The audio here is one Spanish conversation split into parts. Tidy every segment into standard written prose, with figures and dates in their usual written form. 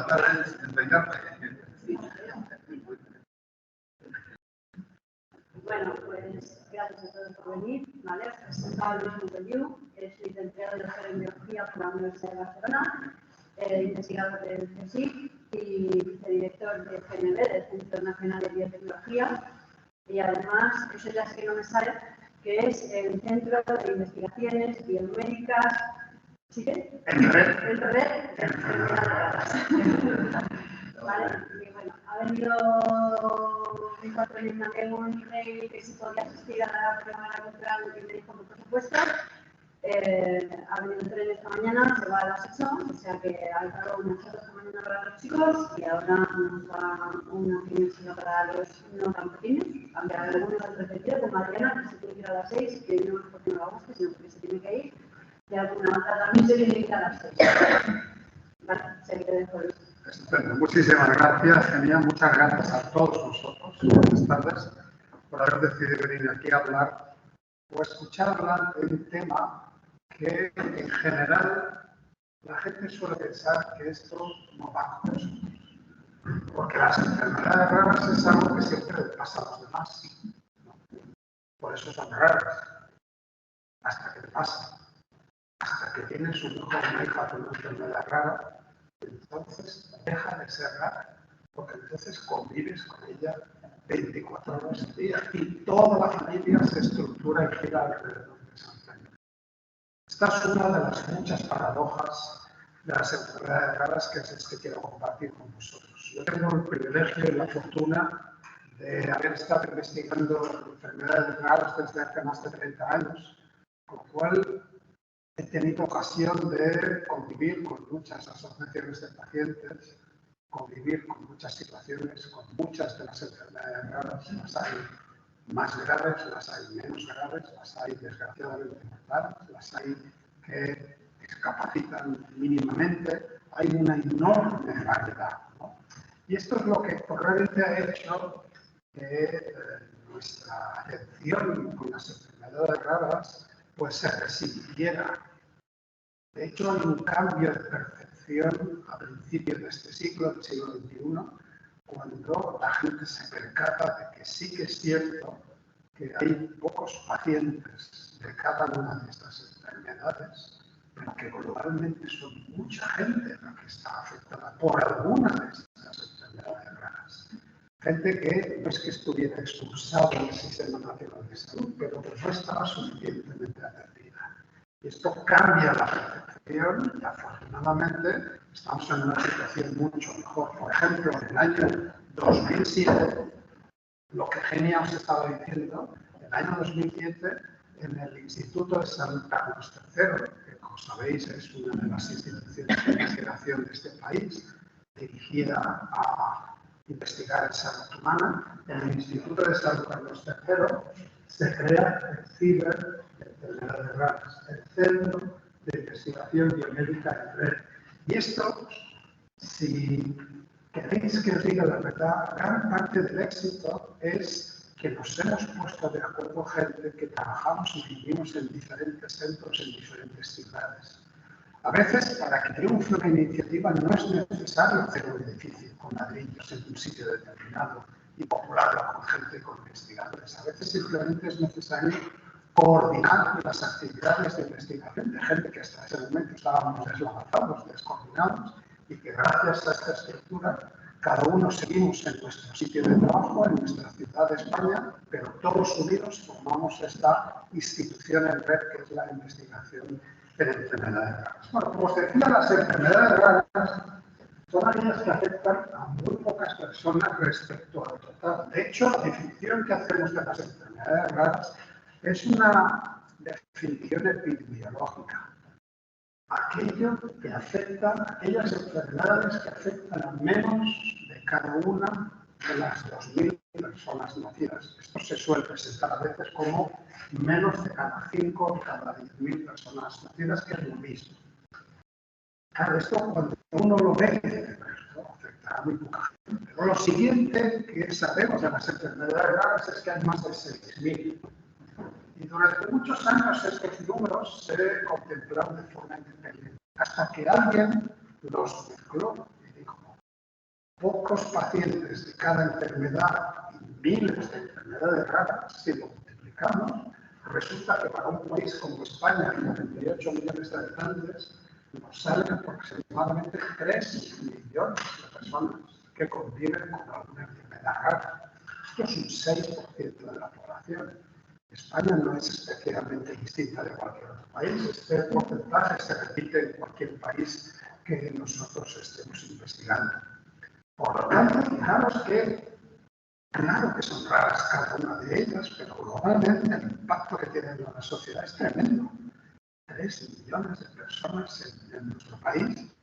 buenas tardes, Bueno, pues gracias a todos por venir. ¿Vale? Os presentaba Luis Montellú, es licenciado de Doctor en Biología por la Universidad de Barcelona, investigador del CSIC y vicedirector del CNB, del Centro Nacional de Biotecnología, y además, eso ya es que no me sale, que es el Centro de Investigaciones Biomédicas. ¿Sí qué? El red. Vale, y bueno, ha venido mi patrón un email que si podía asistir a la primera cultural que me dijo por supuesto. Ha venido el tren esta mañana, se va a las 8, o sea que ha dado una charla esta mañana para los chicos y ahora nos da una pequeña para los no tan pequeños. Cambiar algunos al repetido, como Adriana, que se tiene que ir a las 6, que no es porque no la guste, sino porque se tiene que ir. Y alguna otra también se tiene que ir a las 6. Vale, se te dejo eso. Estupendo, muchísimas gracias, genial, muchas gracias a todos vosotros, buenas tardes, por haber decidido venir aquí a hablar o escuchar hablar de un tema que en general la gente suele pensar que esto no va con nosotros, porque las enfermedades raras es algo que siempre le pasa a los demás, ¿no? Por eso son raras, hasta que te pasa, hasta que tienes un hijo o una hija con una enfermedad rara. Entonces deja de ser rara, porque entonces convives con ella 24 horas al día y toda la familia se estructura y gira alrededor de esa enfermedad. Esta es una de las muchas paradojas de las enfermedades raras que quiero compartir con vosotros. Yo tengo el privilegio y la fortuna de haber estado investigando enfermedades raras desde hace más de 30 años, con lo cual he tenido ocasión de convivir con muchas asociaciones de pacientes, convivir con muchas situaciones, con muchas de las enfermedades raras. Las hay más graves, las hay menos graves, las hay desgraciadamente mortales, las hay que discapacitan mínimamente. Hay una enorme variedad, ¿no? Y esto es lo que probablemente ha hecho que nuestra atención con las enfermedades raras pues se resintiera. De hecho, hay un cambio de percepción a principios de este siglo, del siglo XXI, cuando la gente se percata de que sí que es cierto que hay pocos pacientes de cada una de estas enfermedades, pero que globalmente son mucha gente la que está afectada por alguna de estas enfermedades raras. Gente que no es que estuviera expulsada del Sistema Nacional de Salud, pero que no estaba suficientemente atendida. Y esto cambia la percepción y afortunadamente estamos en una situación mucho mejor. Por ejemplo, en el año 2007, lo que Genia os estaba diciendo, en el año 2007, en el Instituto de Salud Carlos III, que como sabéis es una de las instituciones de investigación de este país, dirigida a investigar en salud humana, en el Instituto de Salud Carlos III se crea el CIBER de enfermedades raras, el Centro de Investigación Biomédica en Red. Y esto, si queréis que os diga la verdad, gran parte del éxito es que nos hemos puesto de acuerdo gente que trabajamos y vivimos en diferentes centros, en diferentes ciudades. A veces, para que triunfe una iniciativa, no es necesario hacer un edificio con ladrillos en un sitio determinado y popularlo con gente, con investigadores. A veces simplemente es necesario coordinar las actividades de investigación de gente que hasta ese momento estábamos deslavazados, descoordinados, y que gracias a esta estructura cada uno seguimos en nuestro sitio de trabajo, en nuestra ciudad de España, pero todos unidos formamos esta institución en red que es la investigación en enfermedades raras. Bueno, como os decía, las enfermedades raras son aquellas que afectan a muy pocas personas respecto al total. De hecho, la definición que hacemos de las enfermedades raras es una definición epidemiológica. Aquello que afecta, aquellas enfermedades que afectan a menos de cada una de las 2.000 personas nacidas. Esto se suele presentar a veces como menos de cada 5 de cada 10.000 personas nacidas, que es lo mismo. Claro, esto cuando uno lo ve, esto afecta a muy poca gente. Pero lo siguiente que sabemos de las enfermedades raras es que hay más de 6.000. Y durante muchos años estos números se contemplaron de forma independiente, hasta que alguien los mezcló y dijo, pocos pacientes de cada enfermedad y miles de enfermedades raras, si lo multiplicamos, resulta que para un país como España, de 48 millones de habitantes, nos salen aproximadamente 3 millones de personas que conviven con alguna enfermedad rara. Esto es un 6% de la población. España no es especialmente distinta de cualquier otro país. Este porcentaje se repite en cualquier país que nosotros estemos investigando. Por lo tanto, fijaros que, claro que son raras cada una de ellas, pero globalmente el impacto que tienen en la sociedad es tremendo. 3 millones de personas en nuestro país,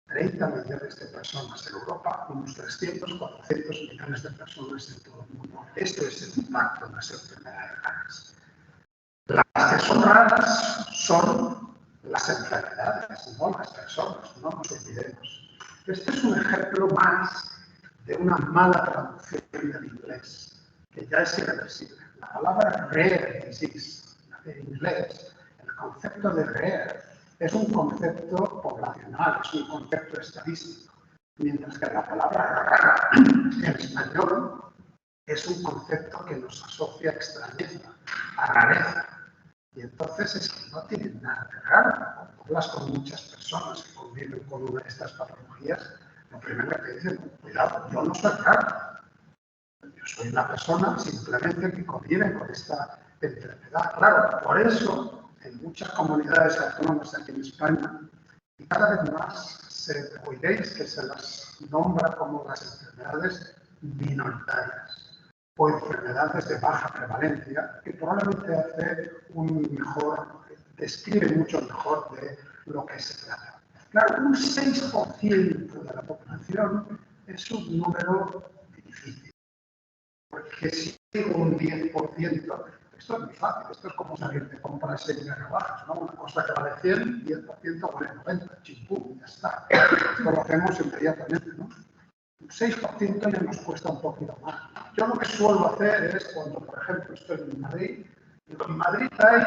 30 millones de personas en Europa, unos 300, 400 millones de personas en todo el mundo. Esto es el impacto de las enfermedades raras. Las que son raras son las enfermedades, no las personas, no nos olvidemos. Este es un ejemplo más de una mala traducción del inglés, que ya es irreversible. La palabra rare disease, en inglés, el concepto de rare es un concepto poblacional, es un concepto estadístico, mientras que la palabra rara en español es un concepto que nos asocia a extrañeza, a rareza. Y entonces es que no tienen nada de raro. Cuando hablas con muchas personas que conviven con una de estas patologías, lo primero que te dicen, cuidado, yo no soy raro. Yo soy una persona simplemente que convive con esta enfermedad. Claro, por eso en muchas comunidades autónomas aquí en España, y cada vez más oiréis que se las nombra como las enfermedades minoritarias o enfermedades de baja prevalencia, que probablemente describe mucho mejor de lo que se trata. Claro, un 6% de la población es un número difícil, porque si digo un 10%, esto es muy fácil, esto es como salir de compras en rebajas, ¿no? Una cosa que vale 100, 10% vale 90, chimpú, ya está. Esto lo hacemos inmediatamente, ¿no? Un 6% ya nos cuesta un poquito más. Yo lo que suelo hacer es cuando, por ejemplo, estoy en Madrid, en Madrid hay,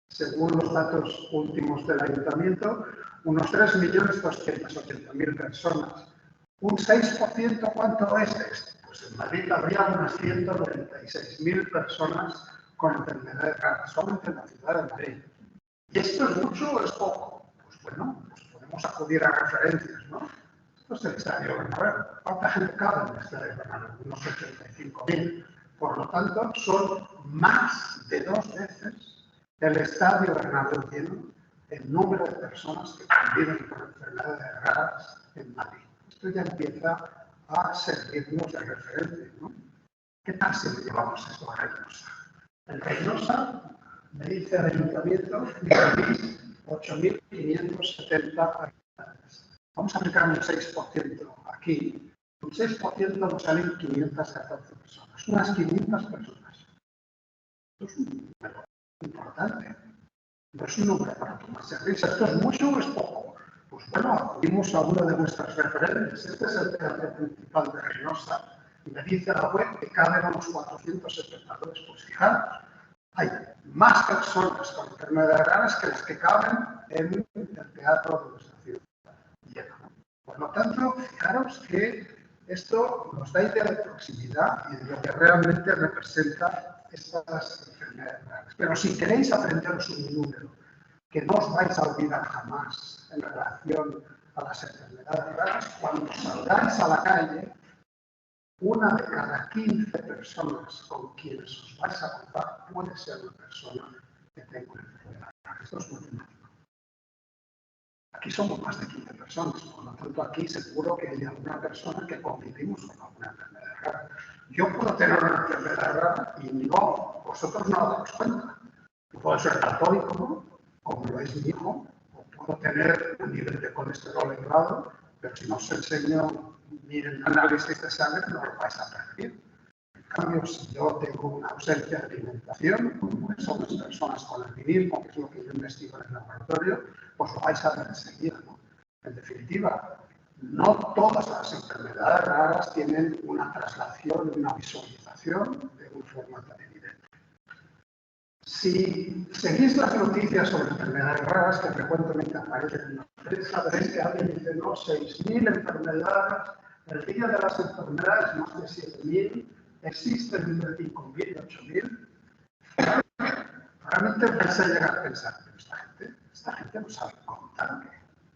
según los datos últimos del ayuntamiento, unos 3.280.000 personas. ¿Un 6% cuánto es esto? Pues en Madrid habría unas 196.000 personas con enfermedades raras, solamente en la ciudad de Madrid. ¿Y esto es mucho o es poco? Pues bueno, pues podemos acudir a referencias, ¿no? Esto es el estadio Bernabéu. ¿Cuánta gente cabe en el estadio Bernabéu? Unos 85.000. Por lo tanto, son más de 2 veces el estadio Bernabéu lleno el número de personas que conviven con enfermedades raras en Madrid. Esto ya empieza a servirnos de referencia, ¿no? ¿Qué tal si le llevamos esto a Reynosa? En Reynosa me dice el ayuntamiento que tenéis 8.570 habitantes. Vamos a aplicar un 6% aquí. Un 6% nos salen 514 personas, unas 500 personas. Esto es un número importante. No es un número para tomarse risa. ¿Esto es mucho o es poco? Pues bueno, acudimos a una de nuestras referentes. Este es el teatro principal de Reynosa. Y me dice la web que caben unos 400 espectadores. Pues fijaros, hay más personas con enfermedades raras que las que caben en el teatro de nuestra ciudad. Por lo tanto, fijaros que esto nos da idea de proximidad y de lo que realmente representa estas enfermedades raras. Pero si queréis aprenderos un número que no os vais a olvidar jamás en relación a las enfermedades raras, cuando salgáis a la calle, una de cada 15 personas con quienes os vais a cruzar puede ser una persona que tenga una enfermedad rara. Esto es matemático. Aquí somos más de 15 personas, por lo tanto aquí seguro que hay alguna persona que convivimos con alguna enfermedad rara. Yo puedo tener una enfermedad rara y no, vosotros no os dais cuenta. Yo puedo ser católico, como lo es mi hijo, o puedo tener un nivel de colesterol elevado, pero si no os enseño ni el análisis de sangre no lo vais a percibir. En cambio, si yo tengo una ausencia de alimentación, como son las personas con albinismo, que es lo que yo investigo en el laboratorio, pues lo vais a ver enseguida, ¿no? En definitiva, no todas las enfermedades raras tienen una traslación, una visualización de una forma tan evidente. Si seguís las noticias sobre enfermedades raras que frecuentemente aparecen en los sabréis que alguien dice, no, 6.000 enfermedades, el día de las enfermedades más de 7.000, existen entre 5.000 y 8.000. Realmente vais a llegar a pensar, pero esta gente no sabe contar.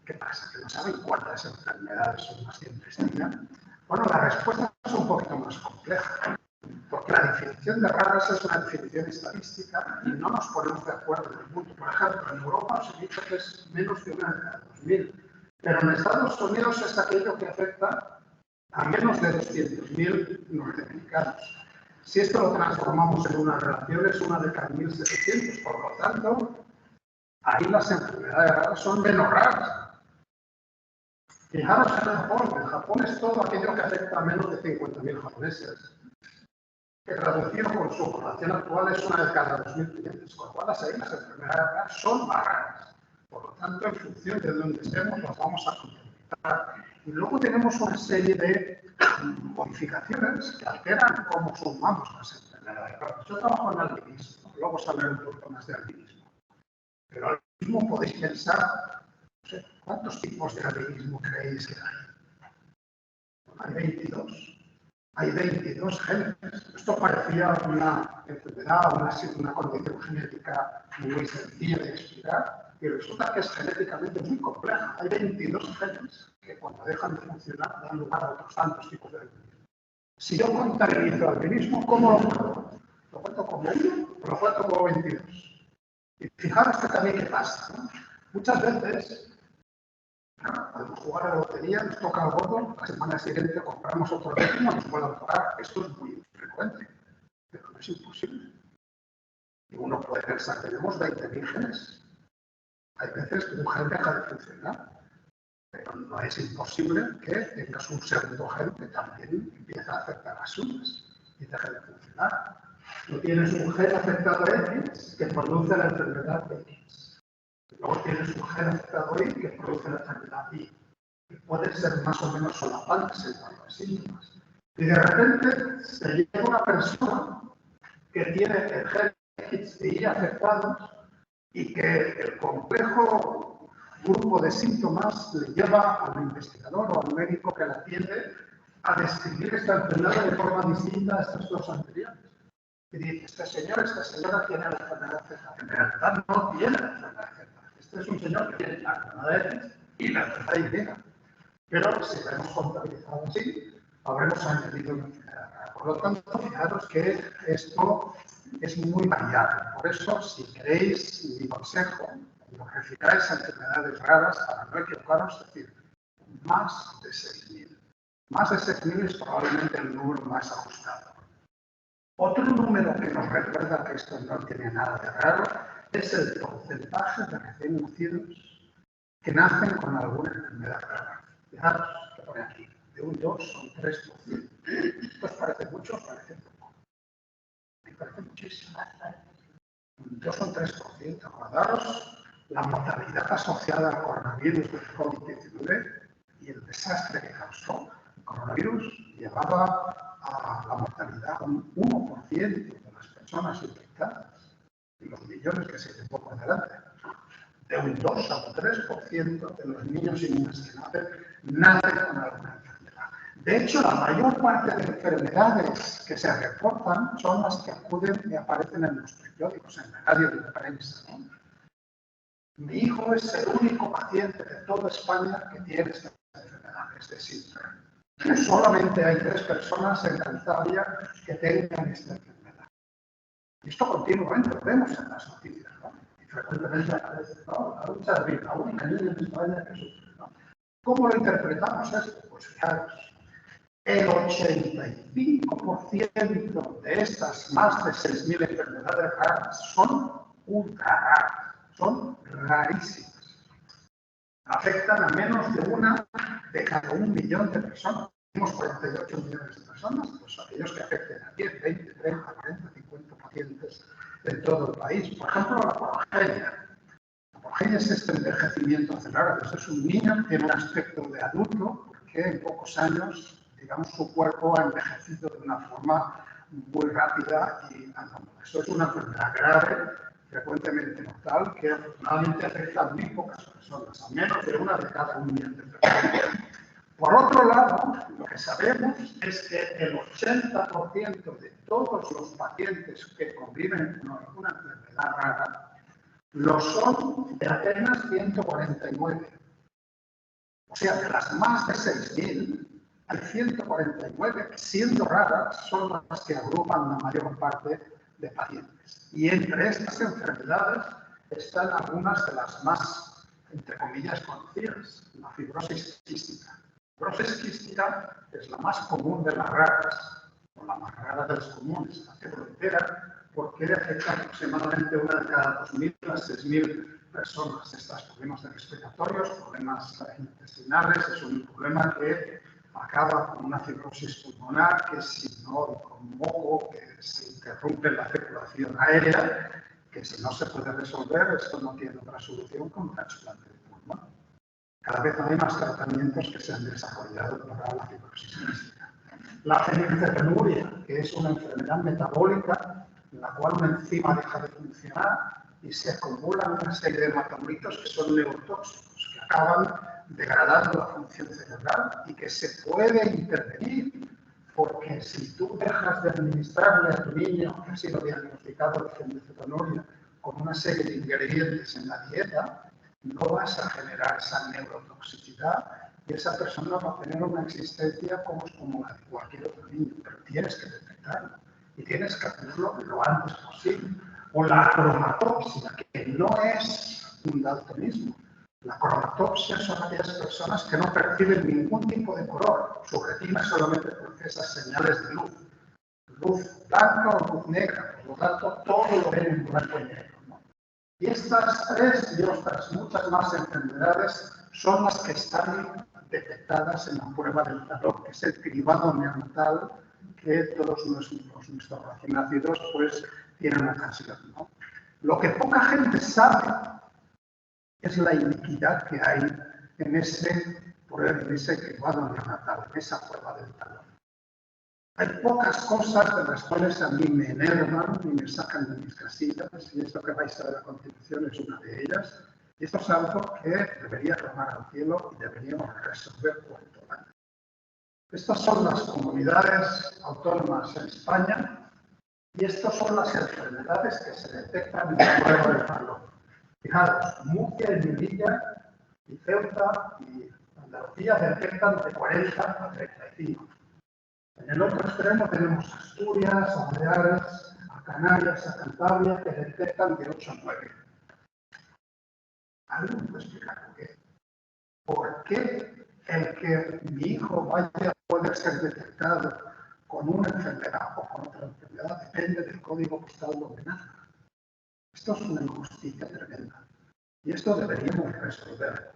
¿Qué pasa? ¿Que no saben cuántas enfermedades son más que investigan? Bueno, la respuesta es un poquito más compleja, porque la definición de raras es una definición estadística y no nos ponemos de acuerdo en el mundo. Por ejemplo, en Europa os he dicho que es menos de una de cada 2.000, pero en Estados Unidos es aquello que afecta a menos de 200.000 norteamericanos. Si esto lo transformamos en una relación, es una de cada 1.700, por lo tanto, ahí las enfermedades raras son menos raras. Fijaros en Japón. En Japón es todo aquello que afecta a menos de 50.000 japoneses, que traducido con su población actual es una de cada 2.500, con lo cual ahí las enfermedades raras son más raras. Por lo tanto, en función de donde estemos, las vamos a contemplar. Y luego tenemos una serie de modificaciones que alteran cómo sumamos las enfermedades raras. Yo trabajo en albinismo, luego os hablaré un poco más de albinismo. Pero albinismo podéis pensar, no sé, ¿cuántos tipos de albinismo creéis que hay? Hay 22. Hay 22 genes. Esto parecía una enfermedad, una condición genética muy sencilla de explicar, y resulta que es genéticamente muy compleja. Hay 22 genes que cuando dejan de funcionar dan lugar a otros tantos tipos de albinismo. Si yo contabilizo albinismo, ¿cómo lo cuento? ¿Lo cuento como 1 o lo cuento como 22? Y fijaros que también qué pasa, ¿no? Muchas veces podemos jugar a la lotería, nos toca el gordo, la semana siguiente compramos otro décimo, nos vuelve a tocar. Esto es muy frecuente, pero no es imposible. Y uno puede pensar, tenemos 20.000 genes. Hay veces que un gen deja de funcionar, pero no es imposible que tengas un segundo gen que también empieza a afectar a suyas y deje de funcionar. Tú tienes un gen afectado X que produce la enfermedad X. Luego tienes un gen afectado Y que produce la enfermedad Y. Y pueden ser más o menos solapantes en cuanto a síntomas. Y de repente se llega una persona que tiene el gen X y Y afectados y que el complejo grupo de síntomas le lleva al investigador o al médico que la atiende a describir esta enfermedad de forma distinta a estas dos anteriores. Y dice, esta señora tiene la enfermedad Z. En realidad no tiene la enfermedad Z. Este es un señor que tiene la enfermedad X y la enfermedad Y. Pero si lo hemos contabilizado así, habremos añadido una enfermedad rara. Por lo tanto, fijaros que esto es muy variable. Por eso, si queréis mi consejo, cuando refiráis a enfermedades raras, para no equivocaros, es decir, más de 6.000. Más de 6.000 es probablemente el número más ajustado. Otro número que nos recuerda que esto no tiene nada de raro es el porcentaje de recién nacidos que nacen con alguna enfermedad rara. Fijaros que pone aquí, de un 2 a un 3%. ¿Esto os parece mucho o os parece poco? Me parece muchísimo. Un 2 o un 3%. Acordaros la mortalidad asociada al coronavirus del COVID-19 y el desastre que causó. El coronavirus llevaba a la mortalidad un 1% de las personas infectadas y los millones que se llevó por delante. De un 2 a un 3% de los niños y niñas que nacen con alguna enfermedad. De hecho, la mayor parte de enfermedades que se reportan son las que acuden y aparecen en los periódicos, en la radio y en la prensa, ¿no? Mi hijo es el único paciente de toda España que tiene esta enfermedad, este síndrome. Solamente hay 3 personas en Cantabria que tengan esta enfermedad. Y esto continuamente lo vemos en las noticias, ¿no? Y frecuentemente aparece, ¿no? La única niña en España que sufre, ¿no? ¿Cómo lo interpretamos esto? Pues fijaros, el 85% de estas más de 6.000 enfermedades raras son ultra raras, son rarísimas. Afectan a menos de una de cada 1 millón de personas. Tenemos 48 millones de personas, pues aquellos que afecten a 10, 20, 30, 40, 50 pacientes en todo el país. Por ejemplo, la porogenia. La porogenia es este envejecimiento acelerado. Es un niño que tiene un aspecto de adulto porque en pocos años, digamos, su cuerpo ha envejecido de una forma muy rápida y anómala. Esto es una enfermedad grave frecuentemente mortal, que afortunadamente afecta a muy pocas personas, a menos de una de cada 1 millón de personas. Por otro lado, lo que sabemos es que el 80% de todos los pacientes que conviven con alguna enfermedad rara lo son de apenas 149. O sea, de las más de 6.000, hay 149 que, siendo raras, son las que agrupan la mayor parte de pacientes. Y entre estas enfermedades están algunas de las más, entre comillas, conocidas. La fibrosis quística. La fibrosis quística es la más común de las raras, o la más rara de las comunes, la frontera, porque afecta aproximadamente una de cada 2.000 a 6.000 personas. Estas problemas respiratorios, problemas intestinales, es un problema que acaba con una fibrosis pulmonar, que si no con moco, que se interrumpe la circulación aérea, que si no se puede resolver, esto no tiene otra solución que un trasplante de pulmón. Cada vez hay más tratamientos que se han desarrollado para la fibrosis quística. La fenilcetonuria, que es una enfermedad metabólica en la cual una enzima deja de funcionar y se acumulan una serie de metabolitos que son neurotóxicos, que acaban degradando la función cerebral y que se puede intervenir, porque si tú dejas de administrarle a tu niño que ha sido diagnosticado de fenilcetonuria con una serie de ingredientes en la dieta, no vas a generar esa neurotoxicidad y esa persona va a tener una existencia como la de cualquier otro niño, pero tienes que detectarlo y tienes que hacerlo lo antes posible. O la cromatopsia, que no es un daltonismo. La cromatopsia son aquellas personas que no perciben ningún tipo de color. Su retina solamente procesa señales de luz. Luz blanca o luz negra. Por lo tanto, todo lo ven en blanco y negro, ¿no? Y estas tres y otras muchas más enfermedades son las que están detectadas en la prueba del talón, que es el cribado neonatal que todos nuestros recién nacidos pues tienen ocasión, ¿no? Lo que poca gente sabe es la iniquidad que hay en ese cribado neonatal, en esa prueba del talón. Hay pocas cosas de las cuales a mí me enervan y me sacan de mis casillas, y esto que vais a ver a continuación es una de ellas. Y esto es algo que debería clamar al cielo y deberíamos resolver cuanto antes. Estas son las comunidades autónomas en España y estas son las enfermedades que se detectan en la prueba del talón. Fijaros, Murcia y Melilla y Ceuta y Andalucía detectan de 40 a 35. En el otro extremo tenemos Asturias, a Baleares, a Canarias, a Cantabria, que detectan de 8 a 9. ¿Alguien me puede explicar por qué? ¿Por qué el que mi hijo vaya a poder ser detectado con una enfermedad o con otra enfermedad depende del código postal donde nazca? Esto es una injusticia tremenda. Y esto deberíamos resolver.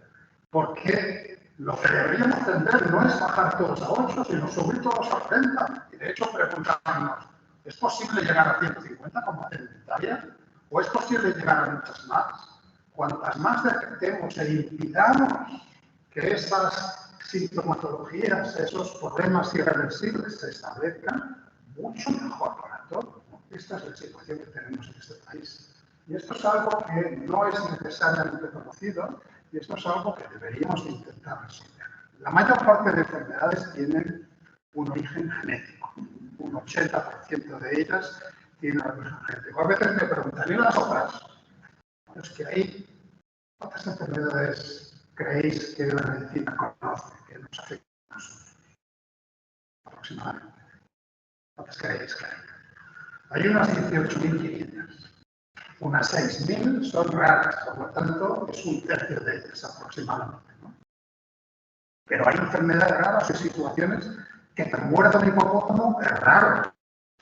Porque lo que deberíamos entender no es bajar todos a 8, sino subir todos a 30. Y de hecho preguntarnos, ¿es posible llegar a 150 como hace en Italia? ¿O es posible llegar a muchas más? Cuantas más detectemos e impidamos que esas sintomatologías, esos problemas irreversibles se establezcan, mucho mejor para todos, ¿no? Esta es la situación que tenemos en este país. Y esto es algo que no es necesariamente conocido y esto es algo que deberíamos intentar resolver. La mayor parte de enfermedades tienen un origen genético. Un 80% de ellas tienen un origen genético. A veces me preguntan, ¿y las otras? Bueno, es que hay otras enfermedades creéis que la medicina conoce, que nos afectan a nosotros. Aproximadamente. ¿Cuántas creéis que hay? Hay unas 18.500. Unas 6.000 son raras, por lo tanto, es un tercio de ellas aproximadamente, ¿no? Pero hay enfermedades raras y situaciones que te muerda un hipopótamo, es raro.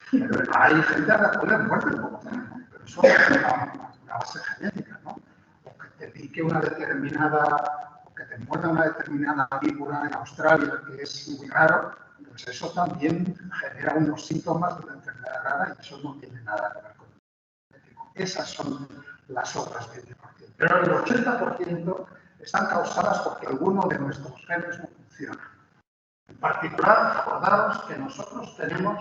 Pero hay gente a la cual le muerde el hipopótamo, pero eso es una base genética, ¿no? O que te pique una determinada, o que te muerda una determinada víbora en Australia, que es muy raro, pues eso también genera unos síntomas de una enfermedad rara y eso no tiene nada que ver con el genético. Esas son las otras 20%. Pero el 80% están causadas porque alguno de nuestros genes no funciona. En particular, acordaros que nosotros tenemos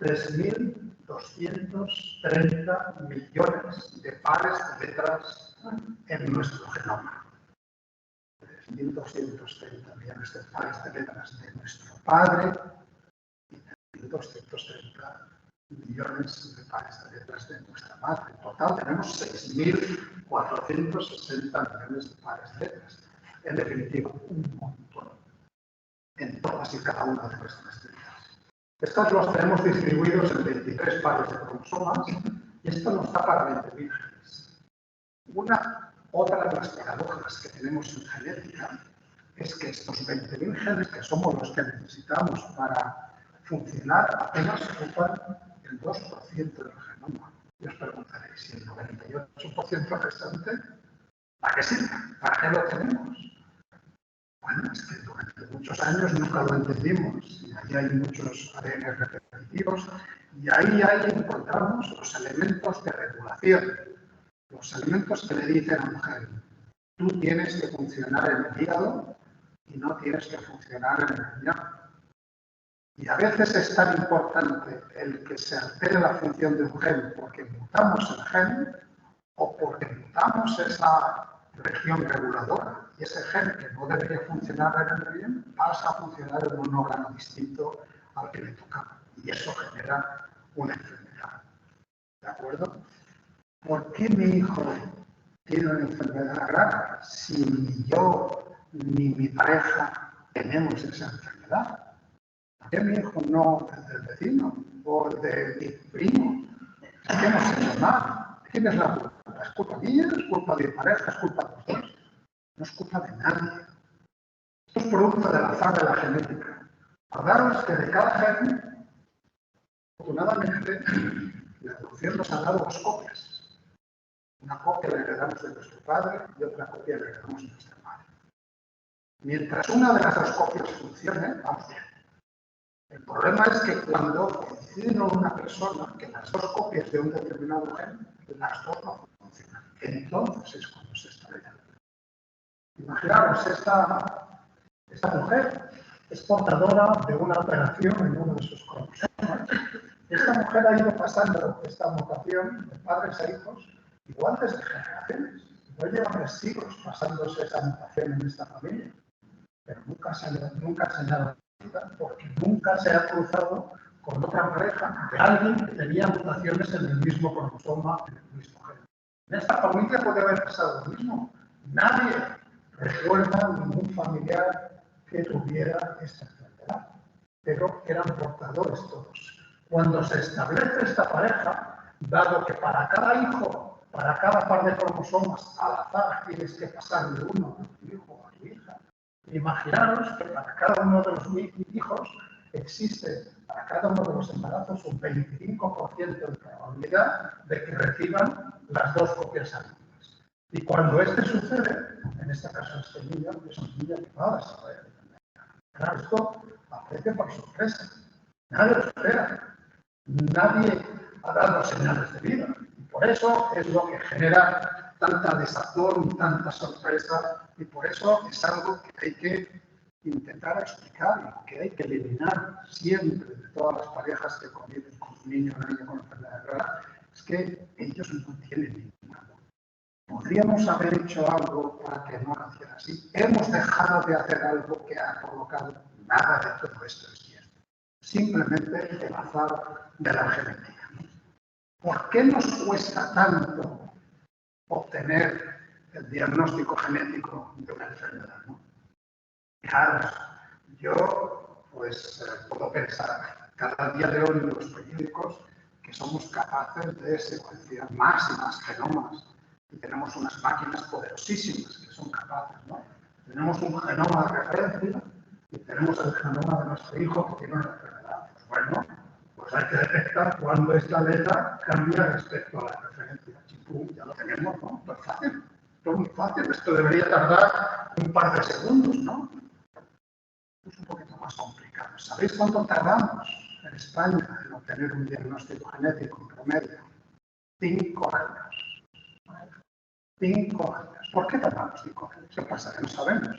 3.000 230 millones de pares de letras en nuestro genoma. 1.230 millones de pares de letras de nuestro padre y 1.230 millones de pares de letras de nuestra madre. En total tenemos 6.460 millones de pares de letras. En definitiva, un montón en todas y cada una de nuestras letras. Estos los tenemos distribuidos en 23 pares de cromosomas y esto nos da para 20.000 genes. Otra de las paradojas que tenemos en genética es que estos 20.000 genes, que somos los que necesitamos para funcionar, apenas ocupan el 2% del genoma. Y os preguntaréis, si el 98% restante, ¿para qué sirve? ¿Para qué lo tenemos? Bueno, es que durante muchos años nunca lo entendimos. Y ahí hay muchos ADN repetitivos y ahí encontramos los elementos de regulación. Los elementos que le dicen a un gen, tú tienes que funcionar en el hígado y no tienes que funcionar en el riñón. Y a veces es tan importante el que se altere la función de un gen porque mutamos el gen o porque mutamos esa región reguladora y ese gen que no debería funcionar en el riñón pasa a funcionar en un órgano distinto al que le tocaba. Y eso genera una enfermedad. ¿De acuerdo? ¿Por qué mi hijo tiene una enfermedad grave si ni yo ni mi pareja tenemos esa enfermedad? ¿Por qué mi hijo no es del vecino o de mi primo? ¿Por qué no se hecho mal? ¿Quién es la culpa? ¿Es culpa mía? ¿Es culpa de mi pareja? ¿Es culpa de los dos? No es culpa de nadie. Esto es producto del azar de la genética. Acordaros que de cada gen, afortunadamente, la evolución nos ha dado dos copias. Una copia la heredamos de nuestro padre y otra copia la heredamos de nuestra madre. Mientras una de las dos copias funcione, vamos bien. El problema es que cuando coinciden con una persona, que las dos copias de un determinado gen, las dos no funcionan. Entonces es cuando se establece. Imaginaros, esta mujer es portadora de una alteración en uno de sus cromosomas. Esta mujer ha ido pasando esta mutación de padres a hijos igual desde generaciones. No llevan siglos pasándose esa mutación en esta familia, pero nunca se ha dado cuenta porque nunca se ha cruzado con otra pareja de alguien que tenía mutaciones en el mismo cromosoma, en el mismo gen. En esta familia puede haber pasado lo mismo. Nadie recuerda ningún familiar que tuviera esta enfermedad, pero eran portadores todos. Cuando se establece esta pareja, dado que para cada hijo, para cada par de cromosomas, al azar tienes que pasar de uno a tu hijo o a tu hija, imaginaros que para cada uno de los hijos existe, para cada uno de los embarazos, un 25% de probabilidad de que reciban las dos copias activas. Y cuando este sucede, en este caso este niño, es un niño que va a desarrollar. Claro, esto aparece por sorpresa. Nadie lo espera. Nadie ha dado señales de vida. Y por eso es lo que genera tanta desazón y tanta sorpresa. Y por eso es algo que hay que intentar explicar y que hay que eliminar siempre de todas las parejas que conviven con un niño o una niña con enfermedad rara. Es que ellos no tienen ninguna. Podríamos haber hecho algo para que no naciera así. Hemos dejado de hacer algo que ha provocado nada de todo esto es cierto. Simplemente el azar de la genética. ¿Por qué nos cuesta tanto obtener el diagnóstico genético de una enfermedad? ¿No? Claro, yo puedo pensar cada día de hoy en los periódicos que somos capaces de secuenciar más y más genomas. Y tenemos unas máquinas poderosísimas que son capaces, ¿no? Tenemos un genoma de referencia y tenemos el genoma de nuestro hijo que tiene una enfermedad. Pues bueno, pues hay que detectar cuando esta letra cambia respecto a la referencia. Chipú, ya lo tenemos, ¿no? Esto es fácil, esto es muy fácil, esto debería tardar un par de segundos, ¿no? Es un poquito más complicado. ¿Sabéis cuánto tardamos en España en obtener un diagnóstico genético en promedio? 5 años. 5 años. ¿Por qué tardamos 5 años? ¿Qué pasa? Que no sabemos.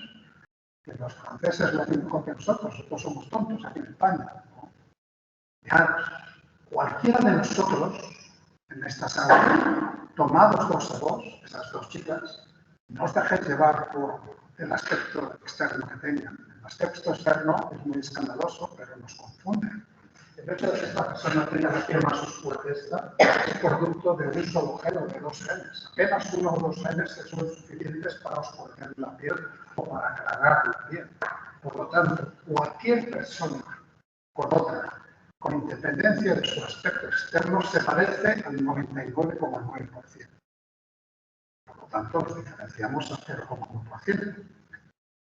Que los franceses lo hacen mejor que nosotros somos tontos aquí en España. ¿No? Fijaros, cualquiera de nosotros en esta sala, tomados dos a dos, esas dos chicas, no os dejéis llevar por el aspecto externo que tengan. El aspecto externo es muy escandaloso, pero nos confunde. El hecho de que esta persona tenga la piel más oscura que esta es producto de un solo gen o de dos genes. Apenas uno o dos genes que son suficientes para oscurecer la piel o para aclarar la piel. Por lo tanto, cualquier persona con otra, con independencia de su aspecto externo, se parece al 99,9%. Por lo tanto, nos diferenciamos a 0,1%.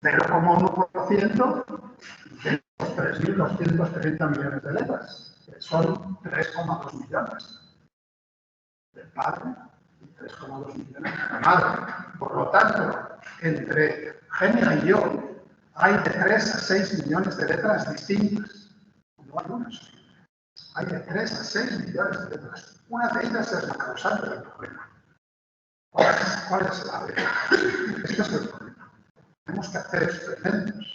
0,1% de los 3.230 millones de letras, que son 3,2 millones del padre y 3,2 millones de la madre. Por lo tanto, entre Genia y yo hay de 3 a 6 millones de letras distintas. No hay una sola. Hay de 3 a 6 millones de letras. Una de ellas es la causante del problema. ¿Cuál es la de? Este es el problema. Tenemos que hacer experimentos.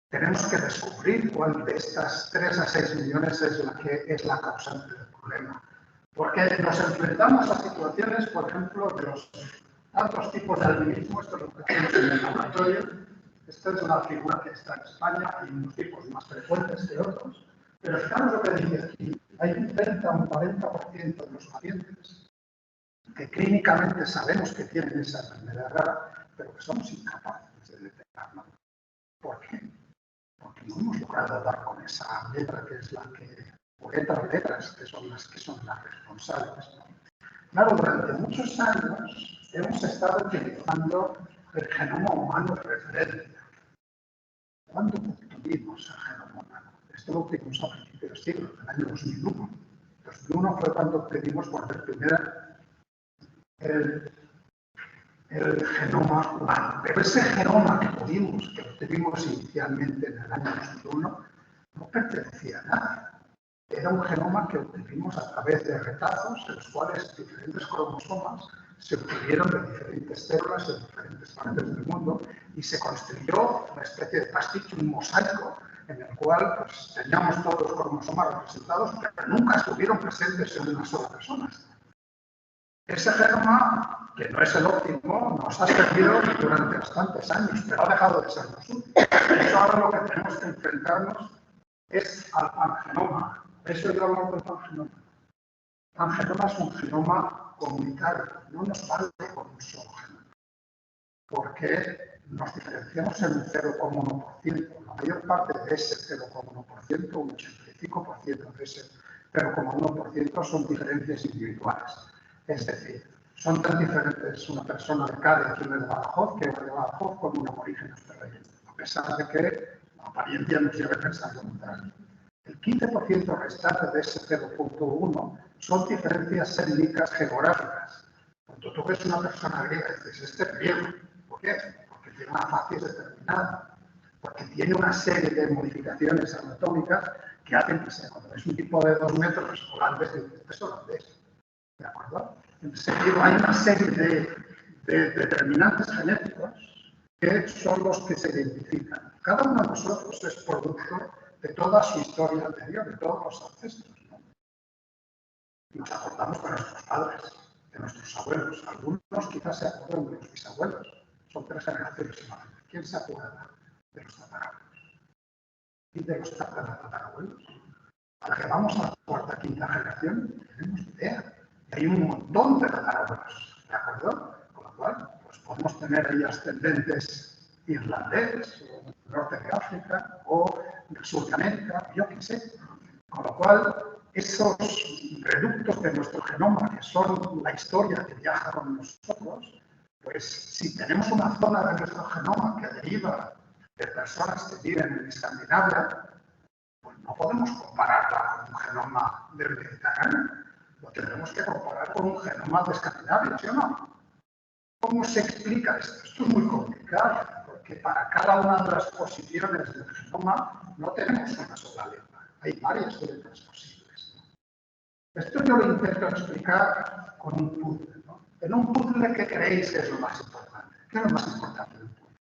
Tenemos que descubrir cuál de estas 3 a 6 millones es la causante del problema. Porque nos enfrentamos a situaciones, por ejemplo, de los tantos tipos de albinismo. Esto es lo que hacemos en el laboratorio. Esta es una figura que está en España. Hay unos tipos más frecuentes que otros. Pero fijaros lo que dice aquí. Hay un 30 o un 40% de los pacientes que clínicamente sabemos que tienen esa enfermedad rara, pero que somos incapaces de detectarla. ¿Por qué? Porque no hemos logrado dar con esa letra que es la que, o letras que son las responsables, ¿no? Claro, durante muchos años hemos estado utilizando el genoma humano de referencia. ¿Cuándo obtuvimos el genoma humano? Esto lo obtuvimos a principios del siglo, en el año 2001. 2001 fue cuando obtuvimos por vez primera el genoma humano. Pero ese genoma que obtuvimos inicialmente en el año 2001 no pertenecía a nadie. Era un genoma que obtuvimos a través de retazos en los cuales diferentes cromosomas se obtuvieron de diferentes células en diferentes partes del mundo y se construyó una especie de pastiche, un mosaico, en el cual pues, teníamos todos los cromosomas representados, pero nunca estuvieron presentes en una sola persona. Ese genoma, que no es el óptimo, nos ha servido durante bastantes años, pero ha dejado de ser los últimos. Por eso ahora lo que tenemos que enfrentarnos es al pangenoma. Eso es hablar del pangenoma. El pangenoma es un genoma comunitario, no nos vale con un solo genoma, porque nos diferenciamos en un 0,1%. La mayor parte de ese 0,1%, un 85% de ese 0,1% son diferencias individuales. Es decir, son tan diferentes una persona de Cádiz que una de Badajoz que una de Badajoz con un aborigen australiano, a pesar de que la apariencia nos lleve a pensar lo contrario. El 15% restante de ese 0,1 son diferencias étnicas geográficas. Cuando tú ves una persona griega y dices, este es griego. ¿Por qué? Porque tiene una facies determinada, porque tiene una serie de modificaciones anatómicas que hacen que sea, cuando es un tipo de 2 metros, holandés, este es holandés. ¿De acuerdo? En ese sentido, hay una serie de determinantes genéticos que son los que se identifican. Cada uno de nosotros es producto de toda su historia anterior, de todos los ancestros, ¿no? Nos acordamos de nuestros padres, de nuestros abuelos. Algunos quizás se acuerdan de los bisabuelos. Son 3 generaciones más. ¿Quién se acuerda de los tatarabuelos? ¿Y de los tatarabuelos? Para que vamos a la cuarta, quinta generación, no tenemos idea. Hay un montón de tatarabuelos, ¿de acuerdo? Con lo cual, pues podemos tener ahí ascendentes irlandeses, o del norte de África, o del sur de América, yo qué sé. Con lo cual, esos reductos de nuestro genoma, que son la historia que viaja con nosotros, pues si tenemos una zona de nuestro genoma que deriva de personas que viven en Escandinavia, pues no podemos compararla con un genoma del Mediterráneo. Lo tendremos que comparar con un genoma de Escandinavia, ¿sí o no? ¿Cómo se explica esto? Esto es muy complicado, porque para cada una de las posiciones del genoma no tenemos una sola letra. Hay varias letras posibles, ¿no? Esto yo lo intento explicar con un puzzle, ¿no? En un puzzle, ¿qué creéis que es lo más importante? ¿Qué es lo más importante del puzzle?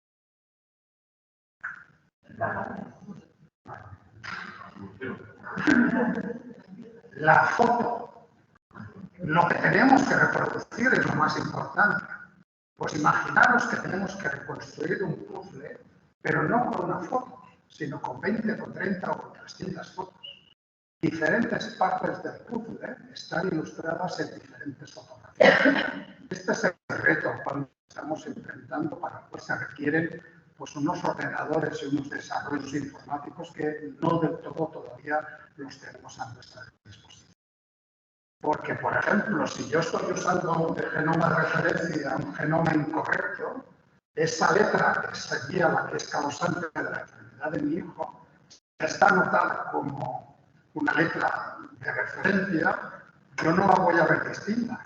la foto. Lo que tenemos que reproducir es lo más importante. Pues imaginaros que tenemos que reconstruir un puzzle, pero no con una foto, sino con 20, con 30 o con 300 fotos. Diferentes partes del puzzle están ilustradas en diferentes fotografías. Este es el reto al cual estamos enfrentando, para lo cual se requieren pues, unos ordenadores y unos desarrollos informáticos que no del todo todavía los tenemos a nuestra disposición. Porque, por ejemplo, si yo estoy usando de genoma de referencia un genoma incorrecto, esa letra que sería la que es causante de la enfermedad de mi hijo está anotada como una letra de referencia, yo no la voy a ver distinta.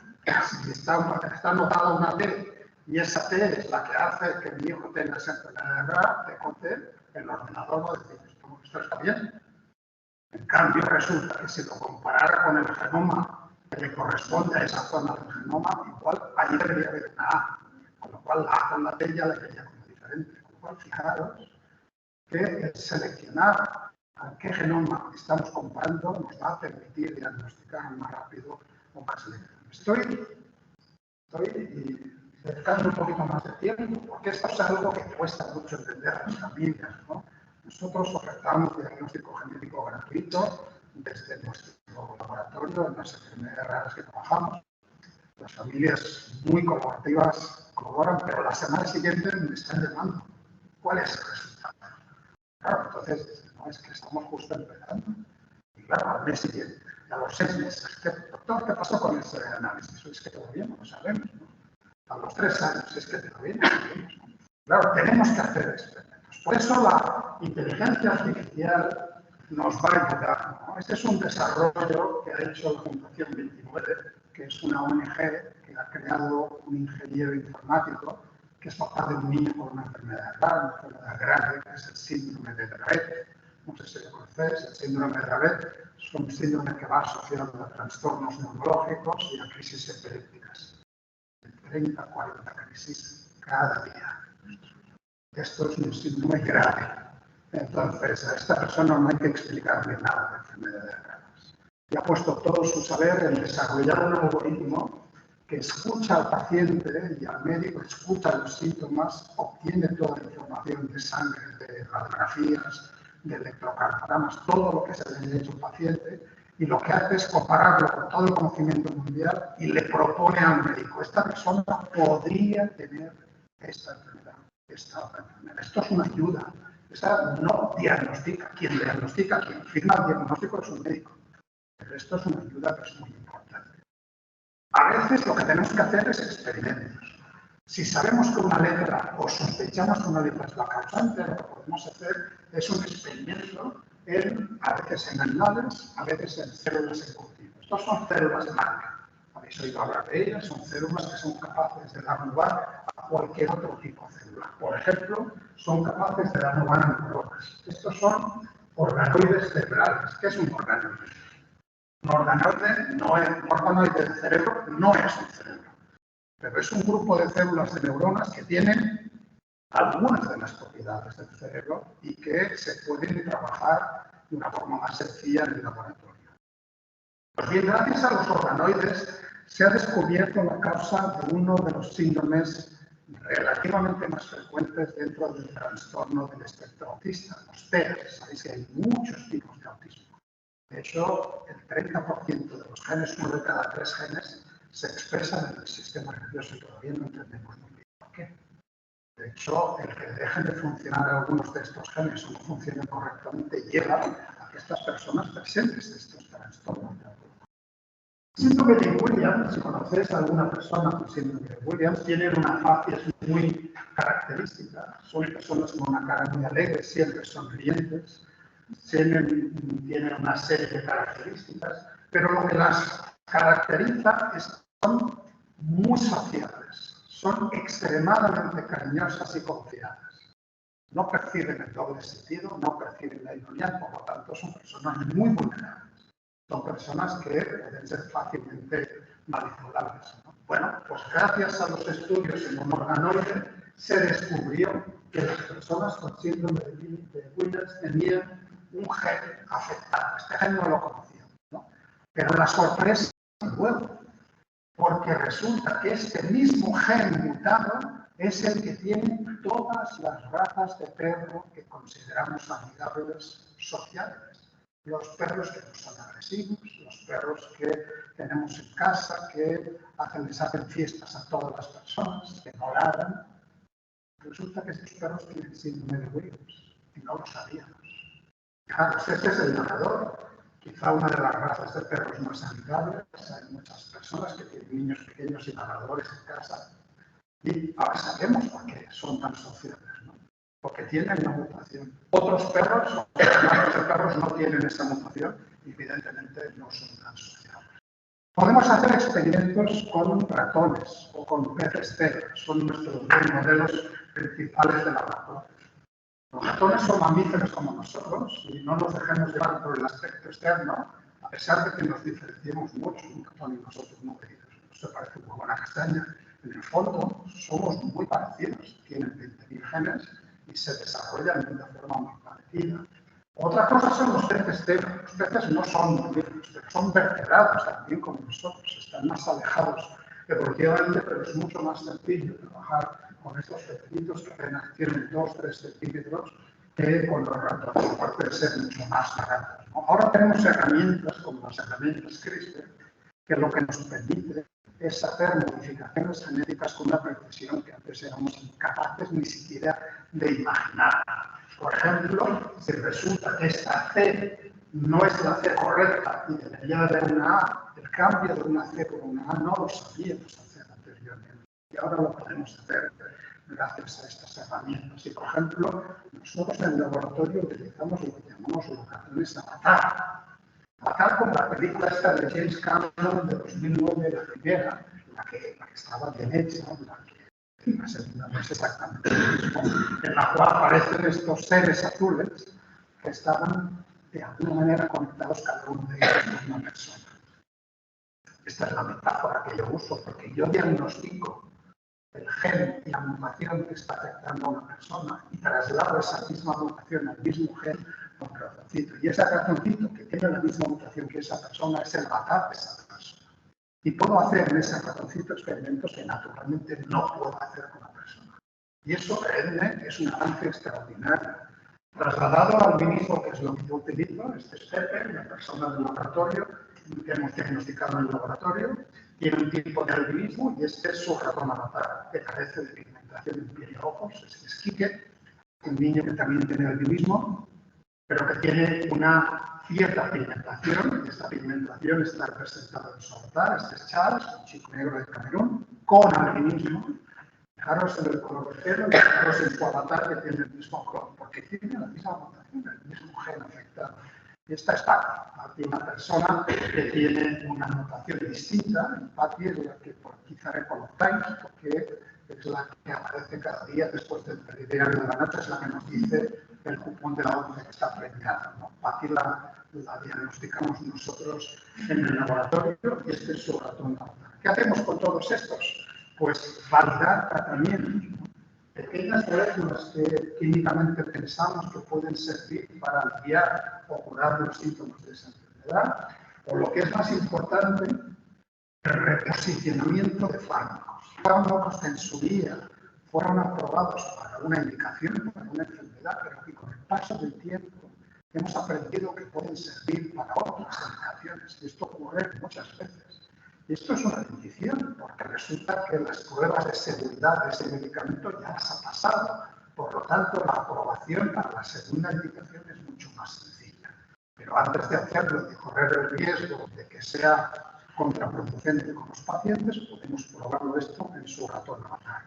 Si está anotada una T y esa T es la que hace que mi hijo tenga esa enfermedad de Cote, el ordenador va a decir, esto está bien. En cambio, resulta que si lo comparara con el genoma que le corresponde a esa zona del genoma, igual ahí debería haber una A, con lo cual la A con la T ya le vería como diferente. Con lo cual, fijaros que el seleccionar a qué genoma estamos comparando nos va a permitir diagnosticar más rápido o más lento. Estoy dedicando un poquito más de tiempo, porque esto es algo que cuesta mucho entender a las familias, ¿no? Nosotros ofertamos diagnóstico genético gratuito desde nuestro laboratorio en las enfermedades raras que trabajamos. Las familias muy colaborativas colaboran, pero la semana siguiente me están llamando. ¿Cuál es el resultado? Claro, entonces, no es que estamos justo empezando. Y claro, al mes siguiente, a los 6 meses, doctor, ¿qué pasó con ese análisis? Es que todavía no lo sabemos, ¿no? A los 3 años, es que todavía no lo sabemos, ¿no? Claro, tenemos que hacer experimentos. Por eso la inteligencia artificial nos va a ayudar, ¿no? Este es un desarrollo que ha hecho la Fundación 29, que es una ONG que ha creado un ingeniero informático que es papá de un niño con una enfermedad rara, una enfermedad grave, que es el síndrome de Dravet. No sé si lo conocéis, el síndrome de Dravet es un síndrome que va asociado a trastornos neurológicos y a crisis epilépticas. De 30 a 40 crisis cada día. Esto es un síndrome grave. Entonces, a esta persona no hay que explicarle nada de enfermedades raras. Y ha puesto todo su saber en desarrollar un algoritmo que escucha al paciente y al médico, escucha los síntomas, obtiene toda la información de sangre, de radiografías, de electrocardiogramas, todo lo que se le ha hecho al paciente, y lo que hace es compararlo con todo el conocimiento mundial y le propone al médico, esta persona podría tener esta enfermedad, esta otra enfermedad. Esto es una ayuda. Esta no diagnostica. Quien diagnostica, quien firma el diagnóstico es un médico. Pero esto es una ayuda que es muy importante. A veces lo que tenemos que hacer es experimentos. Si sabemos que una letra o sospechamos que una letra es la causante, lo que podemos hacer es un experimento a veces en animales, a veces en células en cultivo. Estas son células marca. Habéis oído hablar de ellas, son células que son capaces de dar lugar a cualquier otro tipo de célula. Por ejemplo, son capaces de dar lugar a neuronas. Estos son organoides cerebrales. ¿Qué es un organoide? Un organoide del cerebro no es un cerebro, pero es un grupo de células de neuronas que tienen algunas de las propiedades del cerebro y que se pueden trabajar de una forma más sencilla en el laboratorio. Pues bien, gracias a los organoides se ha descubierto la causa de uno de los síndromes relativamente más frecuentes dentro del trastorno del espectro autista, los TEA. Sabéis que hay muchos tipos de autismo. De hecho, el 30% de los genes, uno de cada 3 genes, se expresan en el sistema nervioso y todavía no entendemos muy bien por qué. De hecho, el que dejen de funcionar algunos de estos genes o no funcionen correctamente lleva a que estas personas presenten estos trastornos. Síndrome de Williams, si conocéis a alguna persona con síndrome de Williams, tienen una facies muy característica. Son personas con una cara muy alegre, siempre sonrientes. Tienen una serie de características, pero lo que las caracteriza es que son muy sociables, son extremadamente cariñosas y confiadas. No perciben el doble sentido, no perciben la ironía, por lo tanto son personas muy vulnerables. Son personas que pueden ser fácilmente manipulables, ¿no? Bueno, pues gracias a los estudios en un organoide se descubrió que las personas con síndrome de Williams tenían un gen afectado. Este gen no lo conocíamos, ¿no? Pero la sorpresa luego, porque resulta que este mismo gen mutado es el que tiene todas las razas de perro que consideramos amigables sociales. Los perros que no son agresivos, los perros que tenemos en casa, que les hacen fiestas a todas las personas, que no ladran. Resulta que estos perros tienen síndrome de Williams y no lo sabíamos. Fijaros, este es el labrador, quizá una de las razas de perros más amigables. Hay muchas personas que tienen niños pequeños y labradores en casa. Y ahora sabemos por qué son tan sociales, ¿no? Porque tienen una mutación. Otros perros, no tienen esa mutación y evidentemente no son tan sociables. Podemos hacer experimentos con ratones o con peces cebra, son nuestros dos modelos principales de laboratorio. Los ratones son mamíferos como nosotros y no nos dejemos llevar por el aspecto externo, a pesar de que nos diferenciemos mucho, un ratón y nosotros muy queridos. Se parece un poco a una castaña. En el fondo, somos muy parecidos, tienen 20.000 genes y se desarrollan de una forma muy parecida. Otra cosa son los peces cebra. Los peces no son mamíferos, pero son vertebrados también como nosotros, están más alejados evolutivamente, pero es mucho más sencillo trabajar con estos pececitos que apenas tienen 2-3 centímetros que con los ratones, aparte de ser mucho más baratos, ¿no? Ahora tenemos herramientas como las herramientas CRISPR, que lo que nos permite es hacer modificaciones genéticas con una precisión que antes éramos incapaces ni siquiera de imaginar. Por ejemplo, si resulta que esta C no es la C correcta y debería haber una A, el cambio de una C por una A no lo sabíamos hacer anteriormente. Y ahora lo podemos hacer gracias a estas herramientas. Y, por ejemplo, nosotros en el laboratorio utilizamos lo que llamamos locaciones Avatar. Avatar, como la película esta de James Cameron de 2009, la primera, la que estaba bien hecha, la segunda no es exactamente lo mismo, en la cual aparecen estos seres azules que estaban de alguna manera conectados cada uno de ellos con una persona. Esta es la metáfora que yo uso, porque yo diagnostico el gen y la mutación que está afectando a una persona y traslado esa misma mutación al mismo gen a un ratoncito. Y ese ratoncito que tiene la misma mutación que esa persona es el avatar de esa persona. Y puedo hacer en ese ratoncito experimentos que naturalmente no puedo hacer con la persona. Y eso, creedme, es un avance extraordinario. Trasladado al albinismo, que es lo que yo utilizo, este es Pepe, una persona del laboratorio, que hemos diagnosticado en el laboratorio, tiene un tipo de albinismo y este es su ratón avatar, que carece de pigmentación en piel y ojos, es Kike, un niño que también tiene albinismo, pero que tiene una cierta pigmentación, y esta pigmentación está representada en su avatar, este es Charles, un chico negro de Camerún, con albinismo. Fijaros en el color del pelo y fijaros en su avatar que tiene el mismo color, porque tiene la misma mutación, el mismo gen afectado. Y esta es Patti, una persona que tiene una mutación distinta. Patti es la que quizá reconozcáis, porque es la que aparece cada día después del meridiano de la noche, es la que nos dice el cupón de la ONCE que está premiado, ¿no? Patti la diagnosticamos nosotros en el laboratorio y este es su ratón avatar. ¿Qué hacemos con todos estos? Pues validar tratamientos, ¿no? Pequeñas moléculas que químicamente pensamos que pueden servir para aliviar o curar los síntomas de esa enfermedad, o lo que es más importante, el reposicionamiento de fármacos. Fármacos que en su día fueron aprobados para una indicación, para una enfermedad, pero que con el paso del tiempo hemos aprendido que pueden servir para otras indicaciones. Y esto ocurre muchas veces. Esto es una bendición, porque resulta que las pruebas de seguridad de ese medicamento ya las ha pasado. Por lo tanto, la aprobación para la segunda indicación es mucho más sencilla. Pero antes de hacerlo, de correr el riesgo de que sea contraproducente con los pacientes, podemos probarlo esto en su ratón avatar.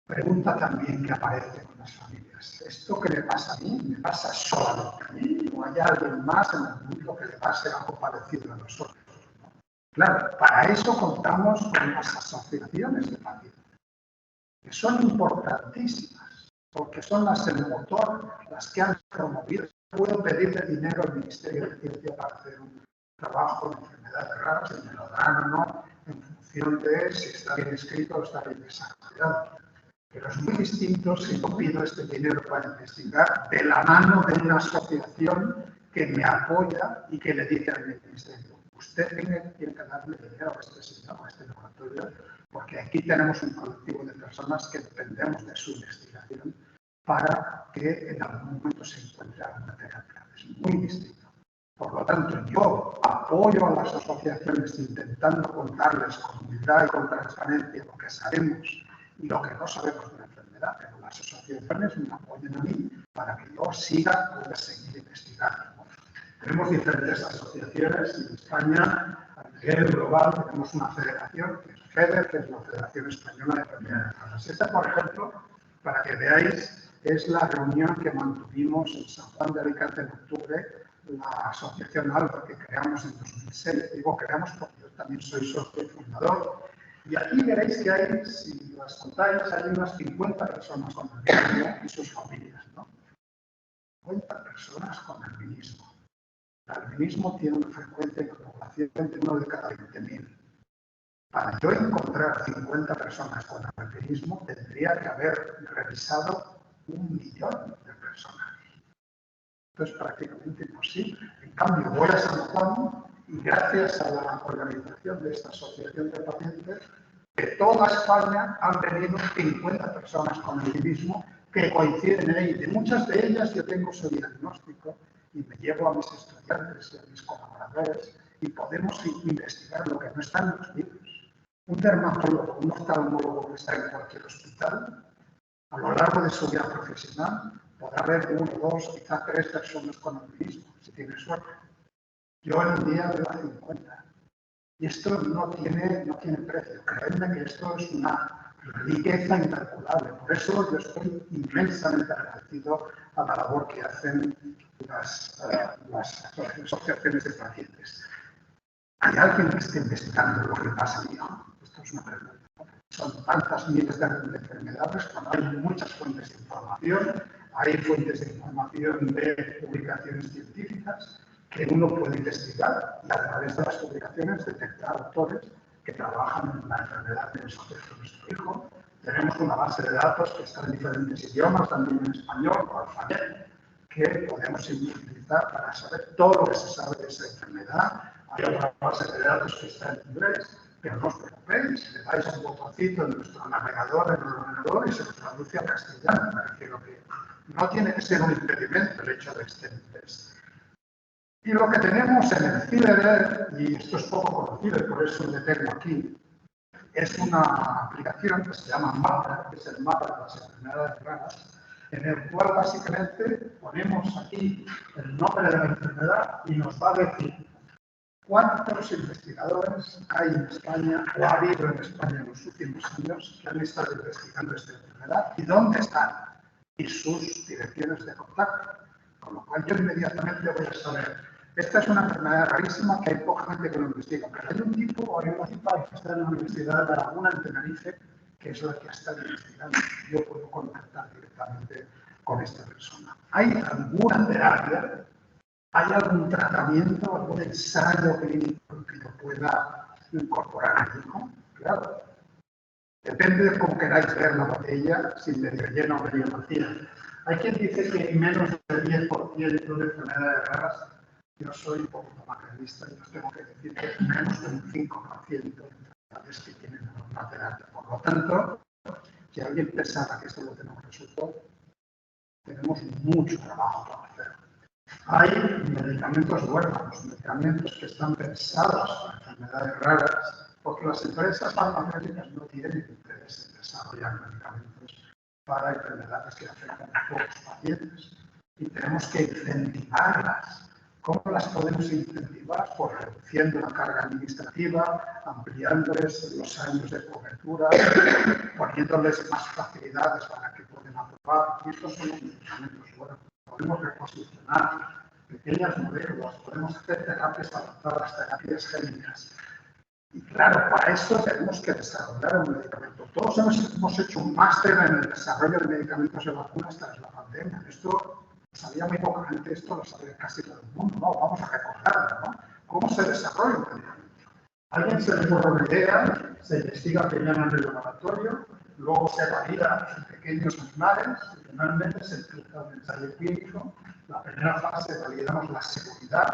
Pregunta también que aparece con las familias. ¿Esto que le pasa a mí, me pasa solamente a mí? ¿O hay alguien más en el mundo que le pase algo parecido a nosotros? Claro, para eso contamos con las asociaciones de pacientes, que son importantísimas, porque son las del motor, las que han promovido. Puedo pedirle dinero al Ministerio de Ciencia para hacer un trabajo de enfermedades raras, si me lo dan o no, en función de si está bien escrito o está bien desarrollado. Pero es muy distinto si yo pido este dinero para investigar de la mano de una asociación que me apoya y que le dice al ministerio, usted tiene que darle dinero a este señor, a este laboratorio, porque aquí tenemos un colectivo de personas que dependemos de su investigación para que en algún momento se encuentre alguna terapia. Es muy distinto. Por lo tanto, yo apoyo a las asociaciones intentando contarles con humildad y con transparencia lo que sabemos y lo que no sabemos de la enfermedad, pero las asociaciones me apoyan a mí para que yo pueda seguir investigando. Tenemos diferentes asociaciones en España, a nivel global tenemos una federación, que es FEDER, que es la Federación Española de Enfermedades Raras. Esta, por ejemplo, para que veáis, es la reunión que mantuvimos en San Juan de Alicante en octubre, la asociación ALBA que creamos en 2006. Digo creamos porque yo también soy socio y fundador. Y aquí veréis que hay, si las contáis, hay unas 50 personas con albinismo y sus familias, ¿no? 50 personas con albinismo. El albinismo tiene una frecuencia en la población de 1 de cada 20.000. Para yo encontrar 50 personas con albinismo, tendría que haber revisado 1 millón de personas. Esto es prácticamente imposible. En cambio, voy a San Juan y gracias a la organización de esta asociación de pacientes, de toda España han venido 50 personas con albinismo que coinciden en ello. De muchas de ellas yo tengo su diagnóstico y me llevo a mis estudiantes y a mis colaboradores y podemos investigar lo que no está en los libros. Un dermatólogo, un oftalmólogo que está en cualquier hospital, a lo largo de su vida profesional, podrá haber 1, 2, quizá 3 personas con albinismo, si tiene suerte. Yo en un día veo a 50. Y esto no tiene precio. Creedme que esto es una riqueza incalculable. Por eso yo estoy inmensamente agradecido a la labor que hacen las asociaciones de pacientes. ¿Hay alguien que esté investigando lo que pasa a mi hijo? Esto es una pregunta. Son tantas miles de enfermedades, cuando hay muchas fuentes de información, hay fuentes de información de publicaciones científicas que uno puede investigar y a través de las publicaciones detectar autores que trabajan en la enfermedad de nuestro hijo. Tenemos una base de datos que está en diferentes idiomas, también en español, o alfabeto, que podemos utilizar para saber todo lo que se sabe de esa enfermedad. Hay otra base de datos que está en inglés, pero no os preocupéis, le dais un botoncito en nuestro navegador, en el ordenador y se lo traduce a castellano. Me refiero que no tiene que ser un impedimento el hecho de este inglés. Y lo que tenemos en el CIDER, y esto es poco conocido y por eso le tengo aquí, es una aplicación que se llama MAPRA, que es el mapa de las enfermedades raras, en el cual básicamente ponemos aquí el nombre de la enfermedad y nos va a decir cuántos investigadores hay en España o ha habido en España en los últimos años que han estado investigando esta enfermedad y dónde están y sus direcciones de contacto. Con lo cual yo inmediatamente voy a saber, esta es una enfermedad rarísima que hay poca gente que lo investiga, pero hay un tipo o hay una tipa que está en la Universidad de Laguna, en Tenerife, que es la que está investigando. Yo puedo contactar directamente con esta persona. ¿Hay alguna terapia? ¿Hay algún tratamiento, algún ensayo clínico que lo pueda incorporar al hijo? Claro. Depende de cómo queráis ver la botella, si medio llena o medio vacía. Hay quien dice que menos del 10% de enfermedades raras, yo soy un poquito más realista y os tengo que decir que menos del 5% de enfermedades que tienen una terapia. Por lo tanto, si alguien pensara que esto lo tenemos resuelto, tenemos mucho trabajo por hacer. Hay medicamentos huérfanos, medicamentos que están pensados para enfermedades raras, porque las empresas farmacéuticas no tienen interés en desarrollar medicamentos para enfermedades que afectan a pocos pacientes. Y tenemos que incentivarlas. ¿Cómo las podemos incentivar? Pues reduciendo la carga administrativa, ampliándoles los años de cobertura, poniéndoles más facilidades para que puedan aprobar. Y estos son los medicamentos huérfanos. Podemos reposicionar pequeñas moléculas, podemos hacer terapias avanzadas, terapias génicas. Y claro, para eso tenemos que desarrollar un medicamento. Todos hemos hecho un máster en el desarrollo de medicamentos de vacunas tras la pandemia. Esto sabía muy poca gente, esto lo sabe casi todo el mundo. No, vamos a recordarlo, ¿no? ¿Cómo se desarrolla un medicamento? Alguien se le ocurre una idea, se investiga primero en el laboratorio, luego se valida en pequeños animales y finalmente se empieza un ensayo clínico. La primera fase validamos la seguridad,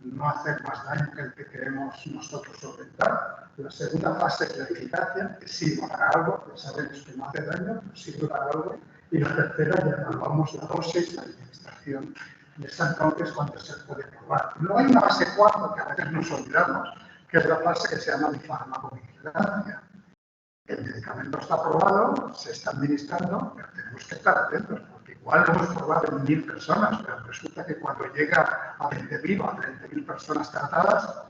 no hacer más daño que el que queremos nosotros solventar. La segunda fase es la eficacia, que sirva para algo, que sabemos que no hace daño, pero sirve para algo. Y la tercera ya evaluamos la dosis, la administración, y es entonces cuando se puede probar. Luego hay una fase 4 que a veces nos olvidamos, que es la fase que se llama de farmacovigilancia. El medicamento está aprobado, se está administrando, pero tenemos que estar atentos, porque igual lo hemos probado en 1000 personas, pero resulta que cuando llega a 20.000 o a 30.000 personas tratadas,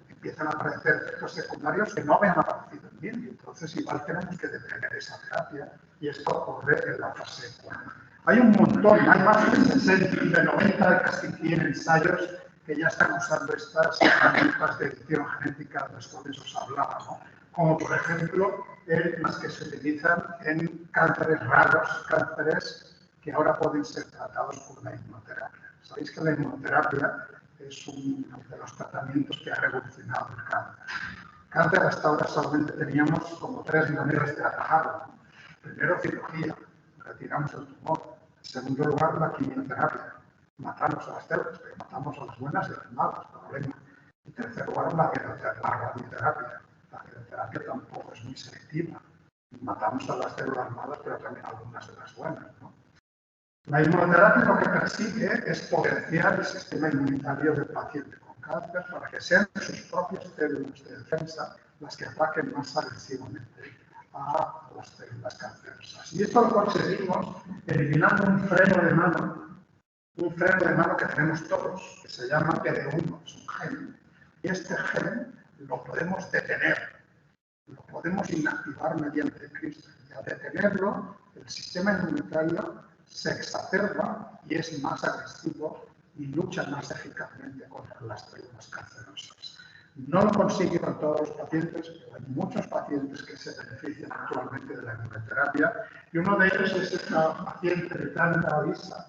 empiezan a aparecer efectos secundarios que no habían aparecido en 1000, y entonces igual tenemos que detener esa terapia, y esto ocurre en la fase 4. Hay un montón, hay más de 60, de 90, casi 100 ensayos que ya están usando estas herramientas de edición genética de las cuales os hablaba, ¿no? Como por ejemplo las que se utilizan en cánceres raros, cánceres que ahora pueden ser tratados por la inmunoterapia. Sabéis que la inmunoterapia es uno de los tratamientos que ha revolucionado el cáncer. Cáncer hasta ahora solamente teníamos como 3 maneras de atajarlo. Primero, cirugía, retiramos el tumor. En segundo lugar, la quimioterapia. Matamos a las células, pero matamos a las buenas y a las malas, problema. En tercer lugar, la radioterapia. La radioterapia tampoco es muy selectiva. Matamos a las células malas, pero también a algunas de las buenas, ¿no? La inmunoterapia lo que persigue es potenciar el sistema inmunitario del paciente con cáncer para que sean sus propias células de defensa las que ataquen más agresivamente a las células cancerosas. Y esto lo conseguimos eliminando un freno de mano que tenemos todos, que se llama PD1, es un gen. Y este gen lo podemos detener, lo podemos inactivar mediante CRISPR. Y al detenerlo, el sistema inmunitario se exacerba y es más agresivo y lucha más eficazmente contra las células cancerosas. No lo consigue con todos los pacientes, pero hay muchos pacientes que se benefician actualmente de la inmunoterapia, y uno de ellos es esta paciente británica, Lisa,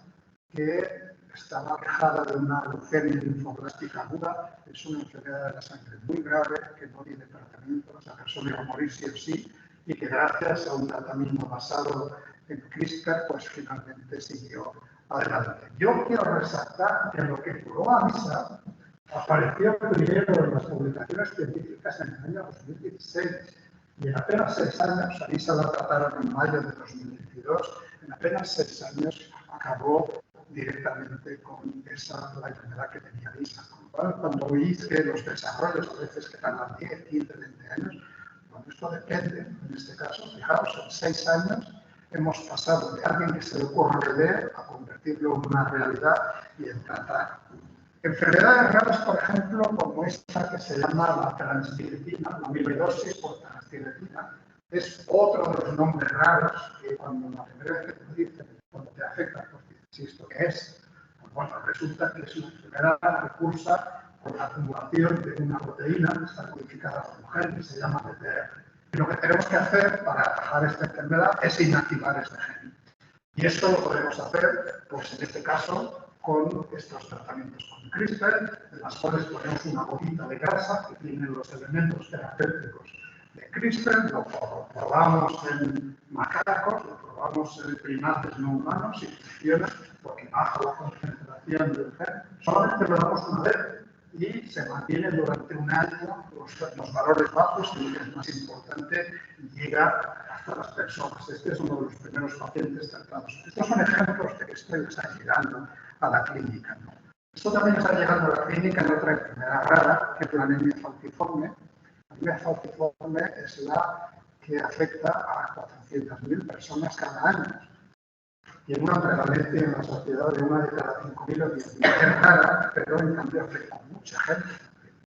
que estaba quejada de una leucemia linfoblástica aguda. Es una enfermedad de la sangre muy grave que no tiene tratamiento, esa persona iba a morir sí o sí, y que gracias a un tratamiento basado en CRISPR, pues finalmente siguió adelante. Yo quiero resaltar que lo que curó a Lisa apareció primero en las publicaciones científicas en el año 2016, y en apenas 6 años, a Lisa la trataron en mayo de 2022, en apenas 6 años acabó directamente con la enfermedad que tenía Lisa. Cuando veis que los desarrollos a veces que tardan 10, 15, 20 años, bueno, esto depende. En este caso, fijaos, en 6 años hemos pasado de alguien que se le ocurra una idea a convertirlo en una realidad y en tratar. Enfermedades raras, por ejemplo, como esta que se llama la transtiretina, la amiloidosis por transtiretina, es otro de los nombres raros que cuando la primera vez que te dicen, cuando te afecta, pues dices, ¿esto qué es? Pues bueno, resulta que es una enfermedad que cursa por la acumulación de una proteína que está codificada como gen, que se llama PTR. Y lo que tenemos que hacer para atajar esta enfermedad es inactivar este gen. Y esto lo podemos hacer, pues en este caso, con estos tratamientos con CRISPR, en las cuales ponemos una bolita de grasa que tiene los elementos terapéuticos de CRISPR, lo probamos en macacos, lo probamos en primates no humanos y funciona porque baja la concentración del gen. Solamente lo damos una vez y se mantiene durante un año los valores bajos, y lo que es más importante, llega hasta las personas. Este es uno de los primeros pacientes tratados. Estos son ejemplos de que esto está llegando a la clínica, ¿no? Esto también está llegando a la clínica en otra enfermedad rara, que es la anemia falciforme. La anemia falciforme es la que afecta a 400.000 personas cada año. Y en una prevalencia en la sociedad de 1 de cada 5.000 o 10.000. Es rara, pero en cambio afecta a mucha gente.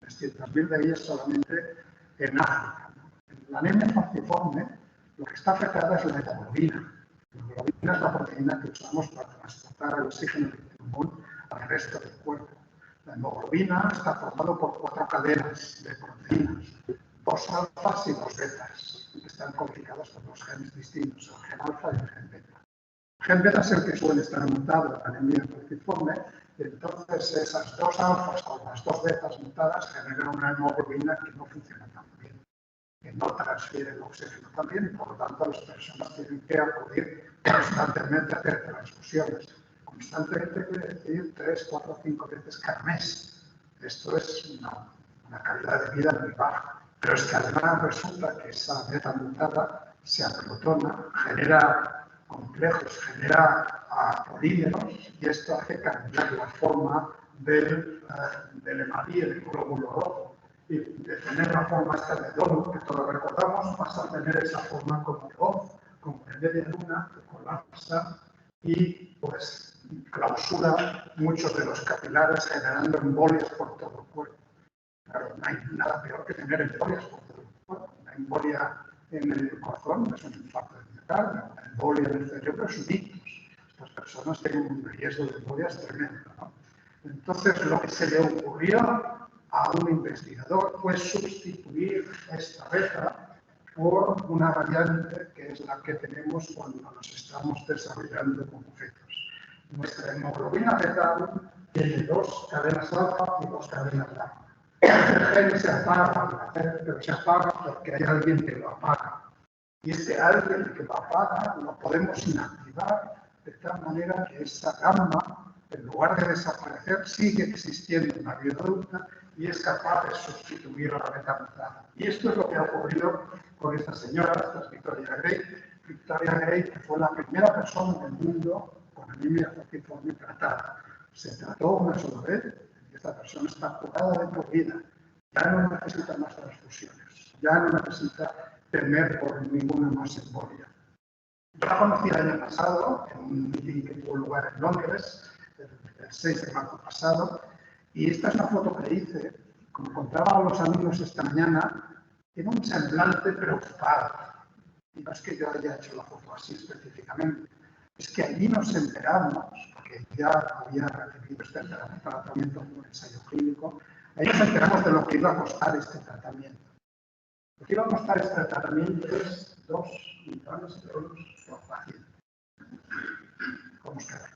300.000 de ellas solamente en África, ¿no? En la anemia falciforme, lo que está afectada es la hemoglobina. La hemoglobina es la proteína que usamos para transportar el oxígeno del pulmón al resto del cuerpo. La hemoglobina está formada por 4 cadenas de proteínas, 2 alfas y 2 betas, que están codificadas por 2 genes distintos, el gen alfa y el gen beta. El gen beta es el que suele estar mutado en la anemia falciforme, y entonces esas 2 alfas con las 2 betas mutadas generan una hemoglobina que no funciona tan bien. que no transfieren oxígeno también, por lo tanto las personas tienen que acudir constantemente a hacer transfusiones. Constantemente quiere decir 3, 4, 5 veces cada mes. Esto es una calidad de vida muy baja. Pero es que además resulta que esa beta mutada se aprotona, genera complejos, genera polímeros, y esto hace cambiar la forma del hemadí, del glóbulo rojo. Y de tener la forma esta de donut, que todos recordamos, pasa a tener esa forma como de hoz, como de media luna, que colapsa y pues clausura muchos de los capilares, generando embolias por todo el cuerpo. Claro, no hay nada peor que tener embolias por todo el cuerpo. Una embolia en el corazón es un infarto de miocardio, una embolia en el cerebro es un ictus. Estas personas tienen un riesgo de embolias tremendo, ¿no? Entonces, lo que se le ocurrió a un investigador fue sustituir esta beta por una variante que es la que tenemos cuando nos estamos desarrollando como fetos. Nuestra hemoglobina fetal tiene 2 cadenas alfa y 2 cadenas gamma. El gen se apaga, pero se apaga porque hay alguien que lo apaga. Y ese alguien que lo apaga lo podemos inactivar de tal manera que esa gamma, en lugar de desaparecer, sigue existiendo en la vida adulta y es capaz de sustituir a la beta mutada. Y esto es lo que ha ocurrido con esta señora, esta es Victoria Gray. Victoria Gray, que fue la primera persona del mundo con anemia falciforme tratada. Se trató una sola vez y esta persona está curada de por vida. Ya no necesita más transfusiones, ya no necesita temer por ninguna más embolia. Yo la conocí el año pasado en un meeting que tuvo lugar en Londres, el 6 de marzo pasado, y esta es una foto que hice, como contaba a los amigos esta mañana, tiene un semblante preocupado. Y no es que yo haya hecho la foto así específicamente, es que allí nos enteramos, porque ya había recibido este tratamiento en un ensayo clínico, ahí nos enteramos de lo que iba a costar este tratamiento. Lo que iba a costar este tratamiento es 2 millones de euros por paciente. ¿Cómo os quedáis?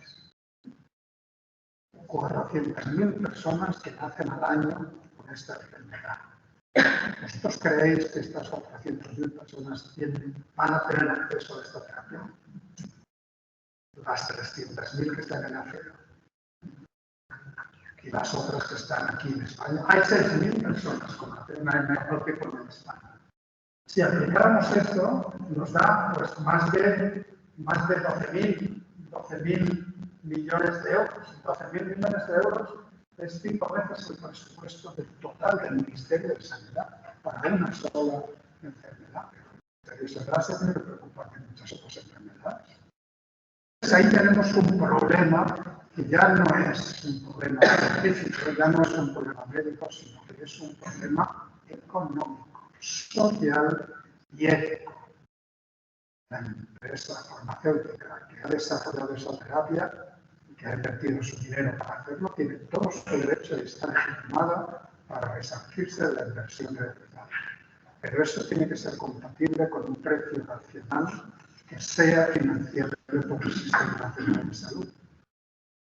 400.000 personas que nacen al año con esta enfermedad. ¿Vosotros creéis que estas 400.000 personas van a tener acceso a esta terapia? Las 300.000 que están en África y las otras que están aquí en España. Hay 6.000 personas con anemia falciforme en España. Si aplicáramos esto, nos da pues, más de 12.000 millones de euros. 12.000 millones de euros es 5 veces el presupuesto del total del Ministerio de Sanidad para una sola enfermedad. El Ministerio de Sanidad se tiene que preocupar de muchas otras enfermedades. Entonces ahí tenemos un problema que ya no es un problema científico, ya no es un problema médico, sino que es un problema económico, social y ético. La empresa farmacéutica que ha desarrollado esa terapia y que ha invertido su dinero para hacerlo, tiene todo su derecho de estar legitimada para resarcirse de la inversión que ha realizado. Pero eso tiene que ser compatible con un precio racional que sea financiable por el Sistema Nacional de Salud.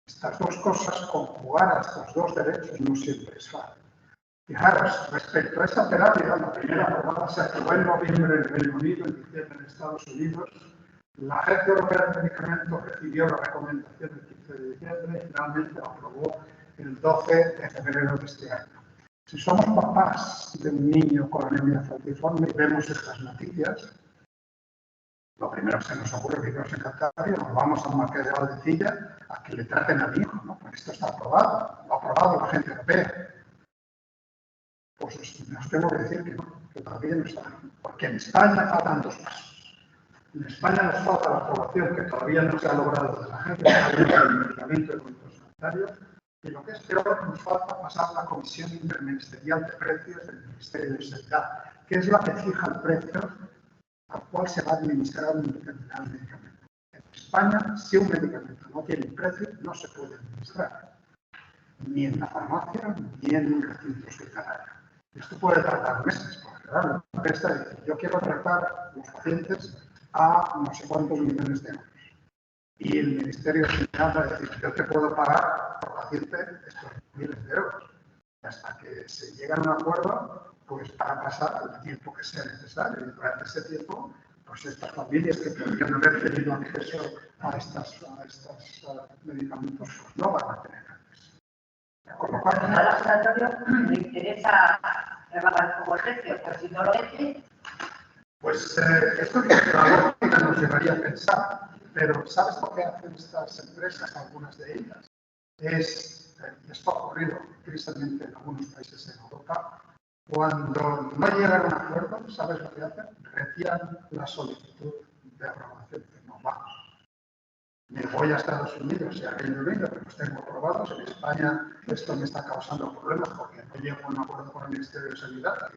Estas dos cosas, conjugar a estos dos derechos, no siempre es fácil. Fijaros, respecto a esta terapia, la primera aprobada se aprobó en noviembre en el Reino Unido, en diciembre en Estados Unidos. La Agencia Europea de Medicamentos recibió la recomendación el 15 de diciembre y finalmente la aprobó el 12 de febrero de este año. Si somos papás de un niño con anemia falciforme y vemos estas noticias, lo primero que se nos ocurre que nos encantaría, nos vamos a un marqués de Valdecilla a que le traten al hijo, ¿no? Porque esto está aprobado, lo ha aprobado la Agencia Europea. Pues os tengo que decir que todavía no está, porque en España faltan 2 pasos. En España nos falta la aprobación que todavía no se ha logrado de la Agencia del Medicamento y Productos Sanitarios, y lo que es peor, nos falta pasar la Comisión Interministerial de Precios del Ministerio de Sanidad, que es la que fija el precio al cual se va a administrar un determinado medicamento. En España, si un medicamento no tiene precio, no se puede administrar, ni en la farmacia, ni en un recinto hospitalario. Esto puede tardar meses, porque claro, la empresa dice, yo quiero tratar a los pacientes a no sé cuántos millones de euros. Y el Ministerio de Sanidad va a decir, yo te puedo pagar por paciente estos miles de euros. Y hasta que se llega a un acuerdo, pues para pasar el tiempo que sea necesario. Y durante ese tiempo, pues estas familias que podrían haber tenido acceso a estos medicamentos, pues no van a tener acceso. Con lo cual, al laboratorio le interesa rebajar un poco el precio, pero si no lo es, pues esto es lo que la lógica nos llevaría a pensar. Pero ¿sabes lo que hacen estas empresas, algunas de ellas? Esto ha ocurrido tristemente en algunos países en Europa. Cuando no llegan a un acuerdo, ¿sabes lo que hacen? Retiran la solicitud de aprobación. No, vamos. Me voy a Estados Unidos y a Reino Unido, que los tengo aprobados. En España esto me está causando problemas porque no llego a un acuerdo con el Ministerio de Sanidad.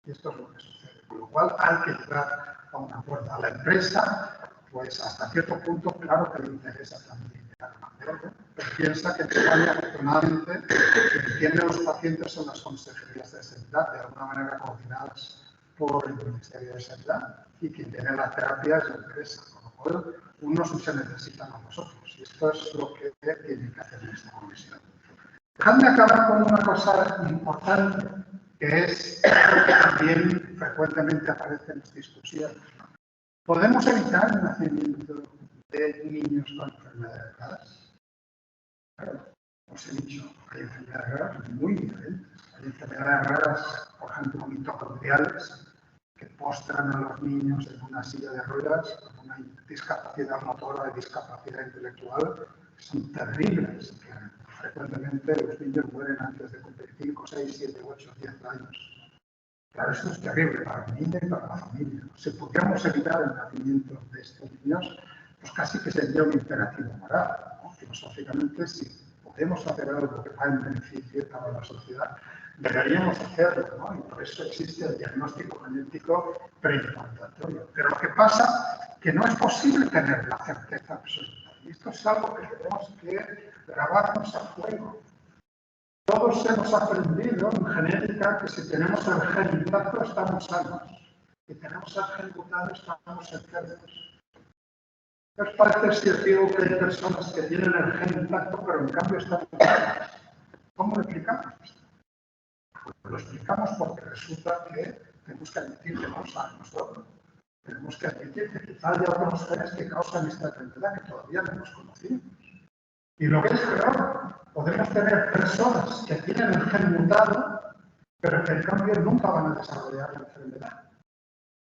Y esto es lo que sucede. Con lo cual hay que llegar a un acuerdo. A la empresa, pues hasta cierto punto, claro que le interesa también llegar a un acuerdo, pero piensa que en España, afortunadamente, quien tiene los pacientes son las consejerías de sanidad, de alguna manera coordinadas por el Ministerio de Sanidad, y quien tiene la terapia es la empresa, con lo cual unos se necesitan a los otros, y esto es lo que tiene que hacer esta comisión. Dejadme acabar con una cosa importante, que es algo que también frecuentemente aparece en las discusiones. ¿Podemos evitar el nacimiento de niños con enfermedades raras? Claro, os he dicho, hay enfermedades raras muy diferentes. Hay enfermedades raras, por ejemplo, mitocondriales, que postran a los niños en una silla de ruedas con una discapacidad motora y discapacidad intelectual, que son terribles, que frecuentemente los niños mueren antes de cumplir 5, 6, 7, 8, 10 años. Claro, esto es terrible para el niño y para la familia. Si pudiéramos evitar el nacimiento de estos niños, pues casi que sería un imperativo moral, ¿no? Filosóficamente, si podemos hacer algo que va en beneficio para la sociedad, deberíamos hacerlo, ¿no? Y por eso existe el diagnóstico genético preimplantatorio. Pero lo que pasa es que no es posible tener la certeza absoluta. Y esto es algo que tenemos que grabarnos a fuego. Todos hemos aprendido en genética que si tenemos el gen intacto estamos sanos, si tenemos el gen mutado estamos enfermos. ¿Qué os parece si os digo que hay personas que tienen el gen intacto pero en cambio están enfermas? ¿Cómo lo explicamos? Pues lo explicamos porque resulta que tenemos que admitir que no saben nosotros. Tenemos que admitir que quizá hay otros genes que causan esta enfermedad que todavía no hemos conocido. Y lo que es peor, podemos tener personas que tienen el gen mutado, pero que en cambio nunca van a desarrollar la enfermedad.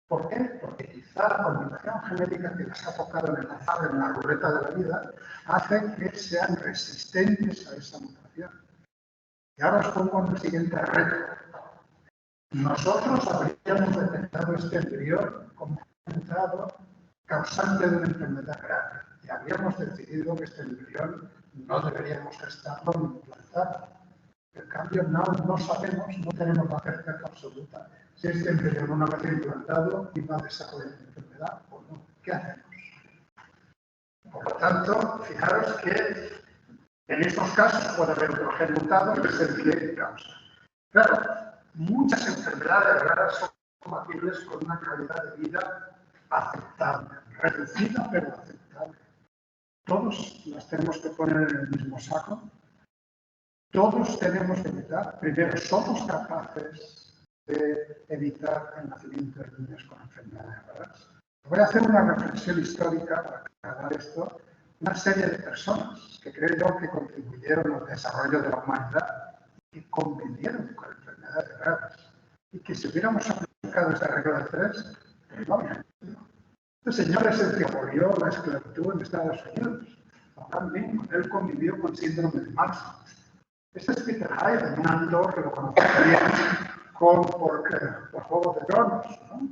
¿Por qué? Porque quizá la combinación genética que les ha tocado en el azar, en la ruleta de la vida, hace que sean resistentes a esa mutación. Y ahora os pongo en el siguiente reto. Nosotros habríamos detectado este embrión como mutado causante de una enfermedad grave. Y habíamos decidido que este embrión no deberíamos gestarlo ni implantarlo. En cambio, no sabemos, no tenemos la certeza absoluta si este embrión, una vez implantado, iba a desarrollar la enfermedad o no. ¿Qué hacemos? Por lo tanto, fijaros que en estos casos puede haber un gen mutado que es el que causa. Claro, muchas enfermedades raras son compatibles con una calidad de vida aceptable, reducida pero aceptable. Todos las tenemos que poner en el mismo saco. Todos tenemos que evitar. Primero, somos capaces de evitar el nacimiento de niños con enfermedades raras. Voy a hacer una reflexión histórica para aclarar esto. Una serie de personas que creo yo que contribuyeron al desarrollo de la humanidad y que convivieron con enfermedades raras y que si hubiéramos aplicado esta regla de 3, no habría. Este señor es el que abolió la esclavitud en Estados Unidos. Abraham Lincoln, él convivió con síndrome de Marshall. Este es Peter Haydn, un actor que lo conocemos bien por Juego de Tronos, ¿no?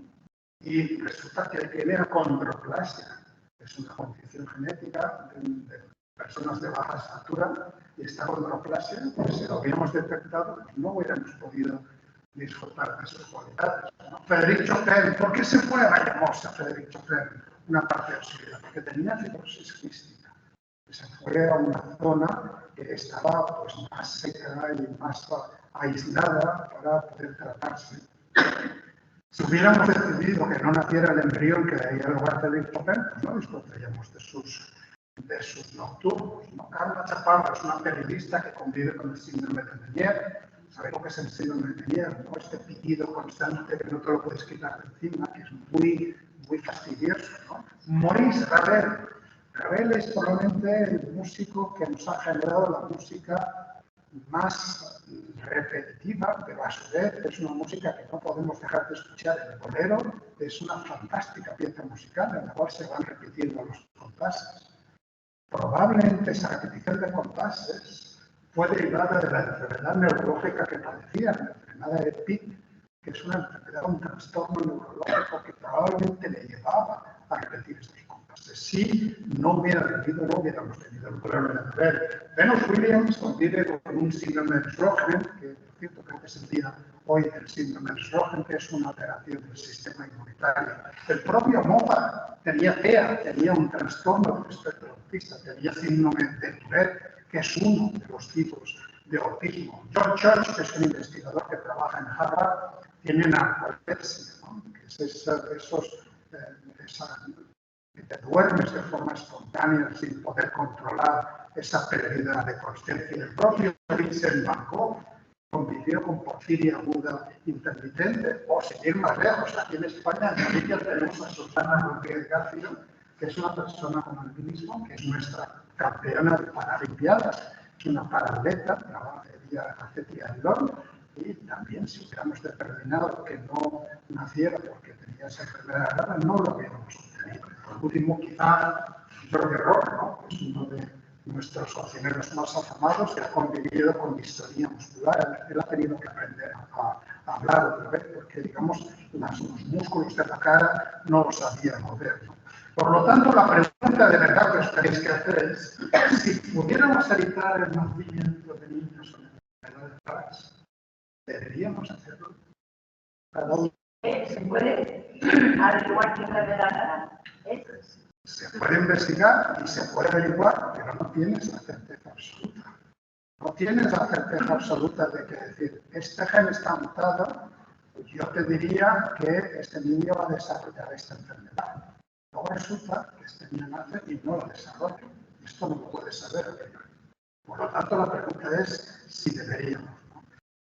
Y resulta que él tiene acondroplasia, que es una condición genética de personas de baja estatura, y esta acondroplasia, pues si lo hubiéramos detectado, pues no hubiéramos podido disfrutar de sus cualidades, ¿no? Frédéric Chopin, ¿por qué se fue a Valldemossa, Frédéric Chopin, una parte de su vida? Porque tenía fibrosis quística. Se fue a una zona que estaba pues, más seca y más aislada para poder tratarse. Si hubiéramos decidido que no naciera el embrión que daría lugar a Frédéric Chopin, pues no disfrutaríamos de sus nocturnos, ¿no? Carla Chaparro es una periodista que convive con el síndrome de Meniere. sabéis lo que es el síndrome de Meniere, ¿no? Este pitido constante que no te lo puedes quitar de encima, que es muy, muy fastidioso, ¿no? Maurice Ravel. Ravel es probablemente el músico que nos ha generado la música más repetitiva, pero a su vez es una música que no podemos dejar de escuchar. El bolero es una fantástica pieza musical en la cual se van repitiendo los compases. Probablemente esa repetición de compases fue derivada de la enfermedad neurológica que padecía, la enfermedad de Pitt, que es una enfermedad, un trastorno neurológico que probablemente le llevaba a repetir estos compases. Si no hubiera vivido, no hubiéramos tenido el bolero de Ravel. Venus Williams convive con un síndrome de Sjögren, que por cierto creo que es el día hoy del síndrome de Sjögren, que es una alteración del sistema inmunitario. El propio Mozart tenía TEA, tenía un trastorno del espectro autista, tenía síndrome de Tourette, que es uno de los tipos de autismo. John Church, que es un investigador que trabaja en Harvard, tiene narcolepsia, ¿no? Que es que te duermes de forma espontánea sin poder controlar esa pérdida de consciencia. El propio Vincent Van Gogh convivió con porfiria aguda intermitente, o sin ir más lejos. Aquí en España, en Galicia, tenemos a Susana Rodríguez García, que es una persona con albinismo, que es nuestra campeona de paralimpiadas, es una paratleta, hace triatlón, y también si hubiéramos determinado que no naciera porque tenía esa enfermedad rara, no lo hubiéramos obtenido. Por último, quizá George Rock, ¿no? Es uno de nuestros cocineros más afamados, que ha convivido con distonía muscular. Él ha tenido que aprender a hablar otra vez porque, digamos, los músculos de la cara no los sabía mover, ¿no? Por lo tanto, la pregunta de verdad que os tenéis que hacer es si pudiéramos evitar el nacimiento de niños con enfermedades raras, ¿deberíamos hacerlo? ¿Se puede averiguar qué enfermedad rara? Se puede investigar y se puede averiguar, pero no tienes la certeza absoluta. No tienes la certeza absoluta de que decir, este gen está mutado, yo te diría que este niño va a desarrollar esta enfermedad. Luego resulta que este niño nace y no lo desarrolla. Esto no lo puedes saber a priori. Por lo tanto, la pregunta es si deberíamos.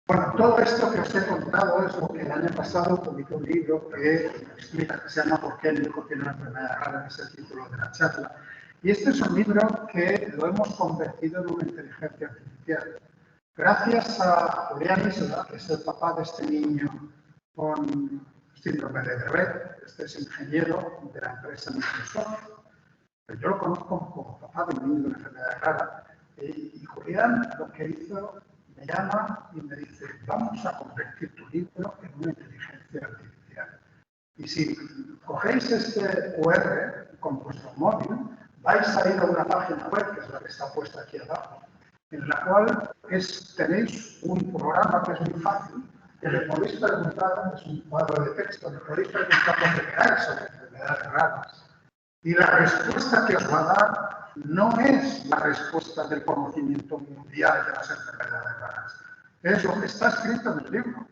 Bueno, todo esto que os he contado es lo que el año pasado publiqué un libro que explica, que se llama ¿Por qué el hijo tiene una enfermedad rara?, que es el título de la charla. Y este es un libro que lo hemos convertido en una inteligencia artificial. Gracias a Julián Isla, que es el papá de este niño con síndrome de Dravet, este es ingeniero de la empresa Microsoft. Yo lo conozco como papá de un niño de una enfermedad rara. Y Julián lo que hizo, me llama y me dice, vamos a convertir tu libro en una inteligencia artificial. Y si cogéis este QR con vuestro móvil, vais a ir a una página web, que es la que está puesta aquí abajo, en la cual tenéis un programa que es muy fácil, que le podéis preguntar, es un cuadro de texto, le podéis preguntar lo que queráis sobre enfermedades raras. Y la respuesta que os va a dar no es la respuesta del conocimiento mundial de las enfermedades raras. Es lo que está escrito en el libro.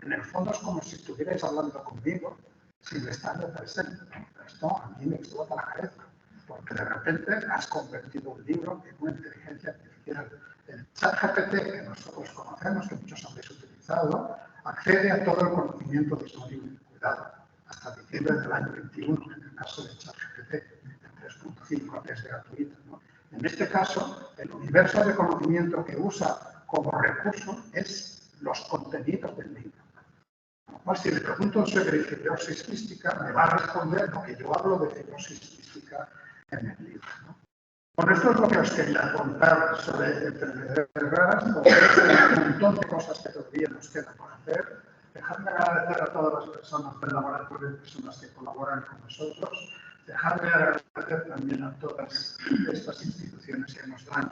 En el fondo es como si estuvierais hablando conmigo sin estar de presente. Esto a mí me explota la cabeza, porque de repente has convertido un libro en una inteligencia artificial. El ChatGPT que nosotros conocemos, que muchos habéis utilizado, accede a todo el conocimiento disponible. Cuidado, hasta diciembre del año 21, en el caso de ChatGPT, el 3.5, que es gratuito, ¿no? En este caso, el universo de conocimiento que usa como recurso es los contenidos del libro. Si le pregunto sobre fibrosis quística, me va a responder lo que yo hablo de fibrosis quística en el libro, ¿no? Bueno, esto es lo que os quería contar sobre enfermedades raras, porque hay un montón de cosas que todavía nos quedan por hacer. Dejadme agradecer a todas las personas del laboratorio y personas que colaboran con nosotros. Dejadme agradecer también a todas estas instituciones que nos dan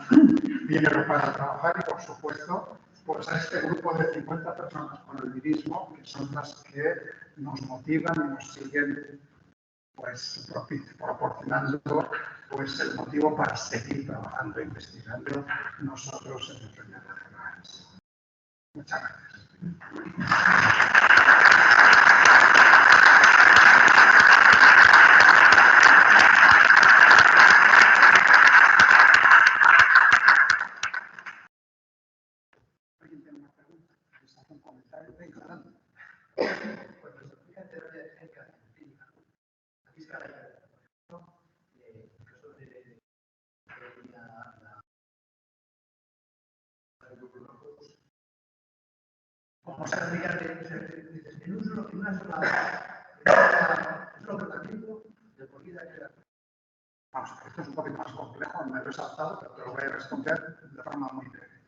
dinero para trabajar y, por supuesto, pues a este grupo de 50 personas con albinismo, que son las que nos motivan y nos siguen pues, proporcionando pues, el motivo para seguir trabajando e investigando nosotros en enfermedades raras. Muchas gracias. ¿Alguien tiene una pregunta? Como se ríe en un solo tratamiento de por vida que vamos, esto es un poquito más complejo, me lo he saltado, pero te lo voy a responder de forma muy breve.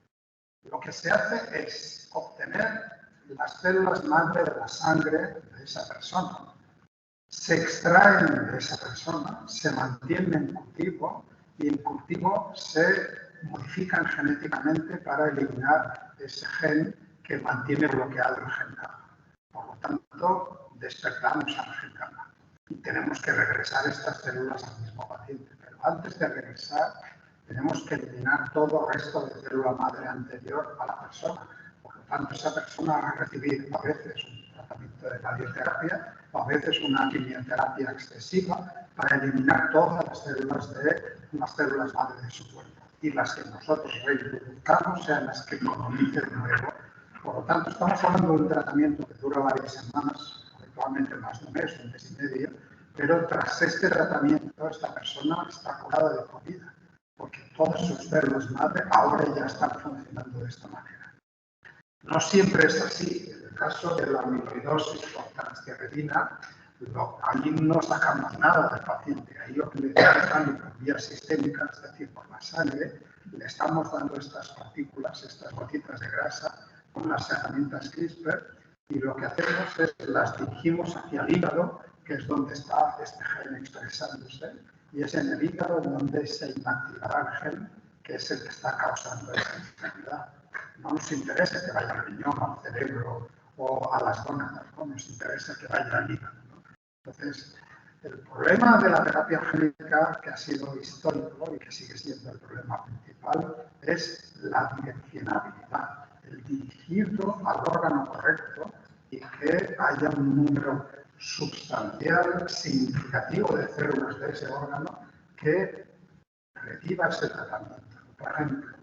Lo que se hace es obtener las células madre de la sangre de esa persona. Se extraen de esa persona, se mantienen en cultivo y en cultivo se modifican genéticamente para eliminar ese gen que mantiene bloqueado el gen gamma. Por lo tanto, despertamos al gen gamma y tenemos que regresar estas células al mismo paciente. Pero antes de regresar, tenemos que eliminar todo el resto de célula madre anterior a la persona. Por lo tanto, esa persona va a recibir a veces un tratamiento de radioterapia o a veces una quimioterapia excesiva para eliminar todas las células madre de su cuerpo. Y las que nosotros reintroduzcamos sean las que colonicen nuevo. Por lo tanto, estamos hablando de un tratamiento que dura varias semanas, habitualmente más de un mes y medio, pero tras este tratamiento esta persona está curada de por vida, porque todas sus células madre ahora ya están funcionando de esta manera. No siempre es así. En el caso de la amiloidosis por transferrina, allí no sacamos nada del paciente. Ahí lo que le estamos dando por vía sistémica, es decir, por la sangre, le estamos dando estas partículas, estas gotitas de grasa, con las herramientas CRISPR, y lo que hacemos es las dirigimos hacia el hígado, que es donde está este gen expresándose, y es en el hígado donde se inactivará el gen, que es el que está causando esa enfermedad. No nos interesa que vaya al riñón, al cerebro o a las gónadas, no nos interesa que vaya al hígado, ¿no? Entonces, el problema de la terapia génica, que ha sido histórico y que sigue siendo el problema principal, es la direccionabilidad, el dirigirlo al órgano correcto y que haya un número sustancial, significativo de células de ese órgano que reciba ese tratamiento. Por ejemplo,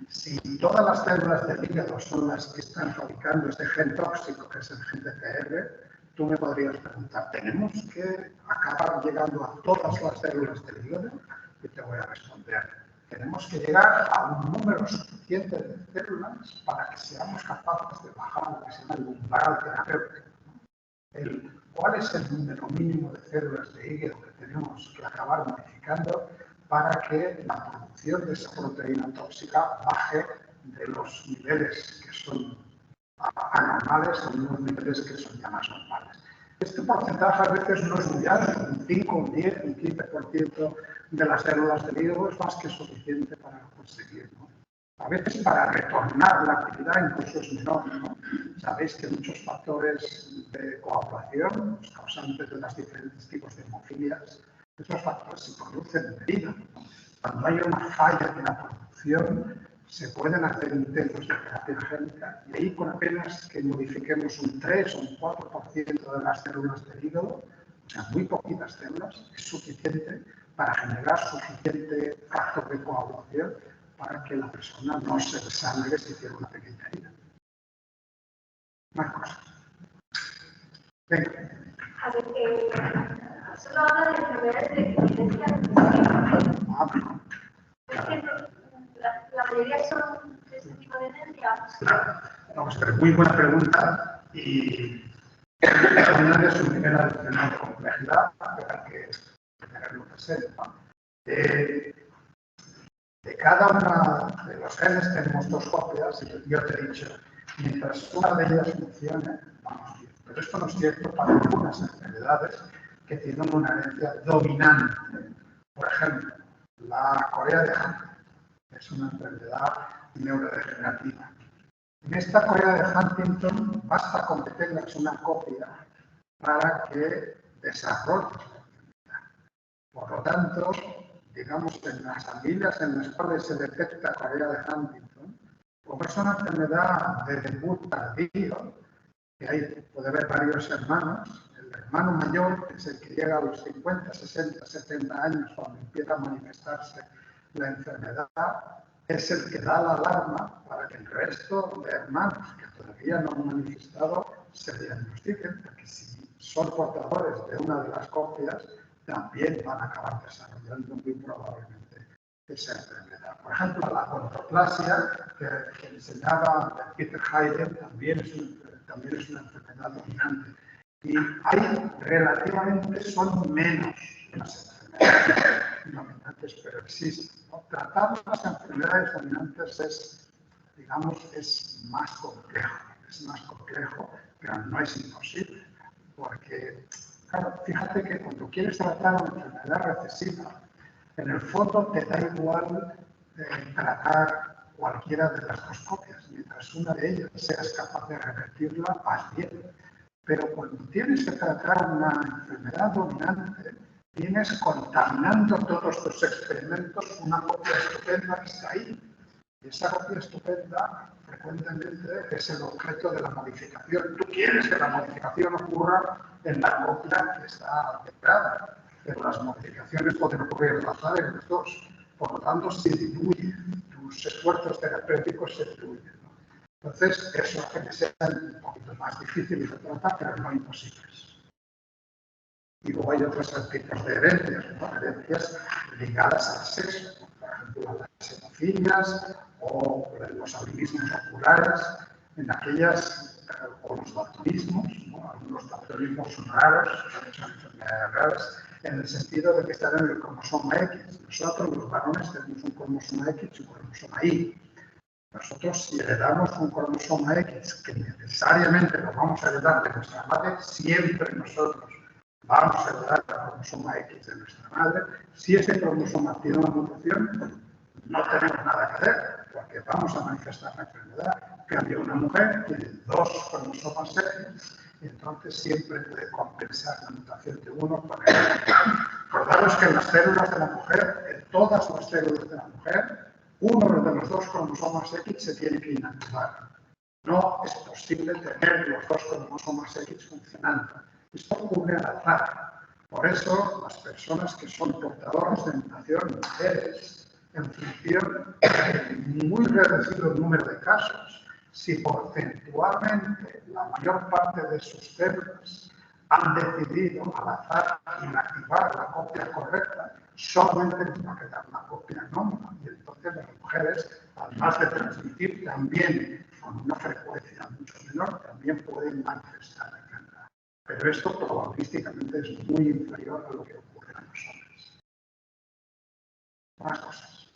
si todas las células del hígado son las que están fabricando este gen tóxico, que es el gen GPR, tú me podrías preguntar, ¿tenemos que acabar llegando a todas las células del hígado? Y te voy a responder, tenemos que llegar a un número suficiente de células para que seamos capaces de bajar lo que se llama el umbral terapéutico. ¿Cuál es el número mínimo de células de hígado que tenemos que acabar modificando para que la producción de esa proteína tóxica baje de los niveles que son anormales a unos niveles que son ya más normales? Este porcentaje a veces no es muy alto, un 5, un 10, un 15% de las células del hígado es más que suficiente para conseguirlo. A veces para retornar la actividad incluso es menor, ¿no? Sabéis que muchos factores de coagulación, los causantes de los diferentes tipos de hemofilias, esos factores se producen en el hígado. Cuando hay una falla en la producción, se pueden hacer intentos de terapia génica y ahí con apenas que modifiquemos un 3 o un 4% de las células del hígado, o sea, muy poquitas células, es suficiente para generar suficiente factor de coagulación para que la persona no se desangre si tiene una pequeña herida. Más cosas. Venga. A ver, solo habla de enfermedades de evidencia. Es que la mayoría son de este tipo de evidencias. Claro. Vamos a ver, muy buena pregunta y también es un nivel adicional de complejidad para que tenerlo presente, ¿no? De cada uno de los genes tenemos dos copias y yo te he dicho, mientras una de ellas funcione, vamos bien. Pero esto no es cierto para algunas enfermedades que tienen una herencia dominante. Por ejemplo, la Corea de Huntington es una enfermedad neurodegenerativa. En esta Corea de Huntington basta con que tengas una copia para que desarrolles la enfermedad. Por lo tanto, digamos que en las familias en las cuales se detecta Corea de Huntington, como es una enfermedad de debut tardío, que hay, puede haber varios hermanos, el hermano mayor, que es el que llega a los 50, 60, 70 años cuando empieza a manifestarse la enfermedad, es el que da la alarma para que el resto de hermanos que todavía no han manifestado se diagnostiquen, porque si son portadores de una de las copias, también van a acabar desarrollando muy probablemente esa enfermedad. Por ejemplo, la acondroplasia, que enseñaba Peter Heide, también es una enfermedad dominante. Y hay relativamente, son menos las enfermedades dominantes, pero existen, ¿no? Tratar las enfermedades dominantes es más complejo, pero no es imposible. Porque, claro, fíjate que cuando quieres tratar una enfermedad recesiva, en el fondo te da igual tratar cualquiera de las dos copias. Mientras una de ellas seas capaz de revertirla, vas bien. Pero cuando tienes que tratar una enfermedad dominante, vienes contaminando todos tus experimentos una copia estupenda que está ahí. Y esa copia estupenda frecuentemente es el objeto de la modificación. Tú quieres que la modificación ocurra en la copia que está alterada, pero las modificaciones pueden ocurrir en azar en los dos. Por lo tanto, se diluye. Tus esfuerzos terapéuticos se diluyen, ¿no? Entonces, eso hace que sean un poquito más difíciles de tratar, pero no imposibles. Y luego hay otros tipos de herencias, ¿no? Herencias ligadas al sexo, ¿no? Por ejemplo, las hemofilias o los albinismos oculares, en aquellas, o los daltonismos, ¿no? Algunos daltonismos son raros, son enfermedades raras, en el sentido de que están en el cromosoma X. Nosotros, los varones, tenemos un cromosoma X y un cromosoma Y. Nosotros, si heredamos un cromosoma X, que necesariamente lo vamos a heredar de nuestra madre, siempre nosotros vamos a heredar el cromosoma X de nuestra madre. Si ese cromosoma tiene una mutación, no tenemos nada que hacer, porque vamos a manifestar la enfermedad. En cambio, una mujer tiene dos cromosomas X, y entonces siempre puede compensar la mutación de uno con el otro. Recordaros que en las células de la mujer, en todas las células de la mujer, uno de los dos cromosomas X se tiene que inactivar. No es posible tener los dos cromosomas X funcionando. Esto ocurre al azar. Por eso, las personas que son portadoras de mutación, mujeres, en función de muy reducido número de casos, si porcentualmente la mayor parte de sus células han decidido al azar inactivar la copia correcta, solamente les va a quedar una copia anómala. Y entonces las mujeres, además de transmitir también con una frecuencia mucho menor, también pueden manifestar la enfermedad. Pero esto probabilísticamente es muy inferior a lo que ocurre en los hombres. Más cosas.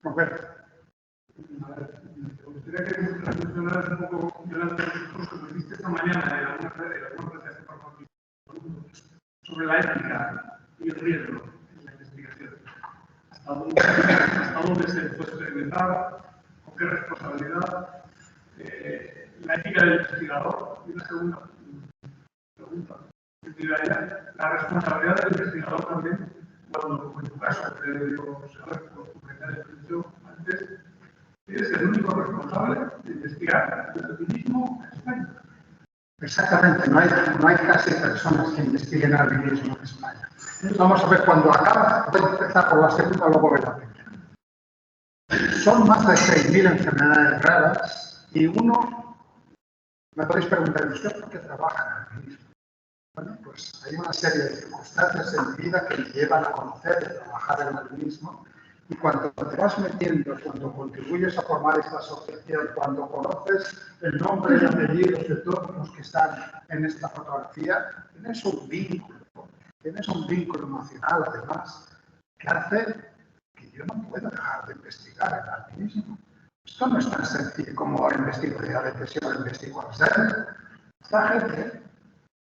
Roberto. Me gustaría que reflexionaras un poco delante de nosotros, como dijiste esta mañana en algunas clases de formación, sobre la ética y el riesgo en la investigación. ¿Hasta dónde se puede experimentar? ¿Con qué responsabilidad? La ética del investigador. Y una segunda pregunta. La responsabilidad del investigador también, cuando, como en tu caso, antes, eres el único responsable de investigar el albinismo en España. Exactamente, no hay casi personas que investiguen albinismo en España. Vamos a ver cuando acaba, voy a empezar por la segunda, luego ver la primera. Son más de 6.000 enfermedades raras y uno, me podéis preguntar, ¿usted por qué trabaja en albinismo? Bueno, pues hay una serie de circunstancias en mi vida que me llevan a conocer y a trabajar en el albinismo. Y cuando te vas metiendo, cuando contribuyes a formar esta asociación, cuando conoces el nombre y apellidos de todos los que están en esta fotografía, tienes un vínculo emocional además, que hace que yo no pueda dejar de investigar el albinismo. Esto no es tan sencillo como ahora investigo diabetes y ahora investigo Alzheimer. Esta gente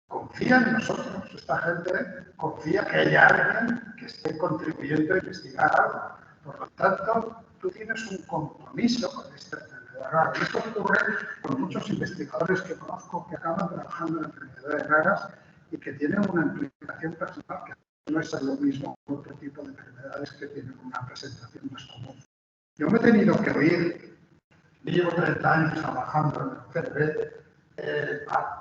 confía en nosotros, esta gente confía que haya alguien que esté contribuyendo a investigar algo. Por lo tanto, tú tienes un compromiso con esta enfermedad rara. Esto ocurre con muchos investigadores que conozco que acaban trabajando en enfermedades raras y que tienen una implicación personal que no es lo mismo que otro tipo de enfermedades que tienen una presentación más común. Yo me he tenido que oír, llevo 30 años trabajando en el cerebro,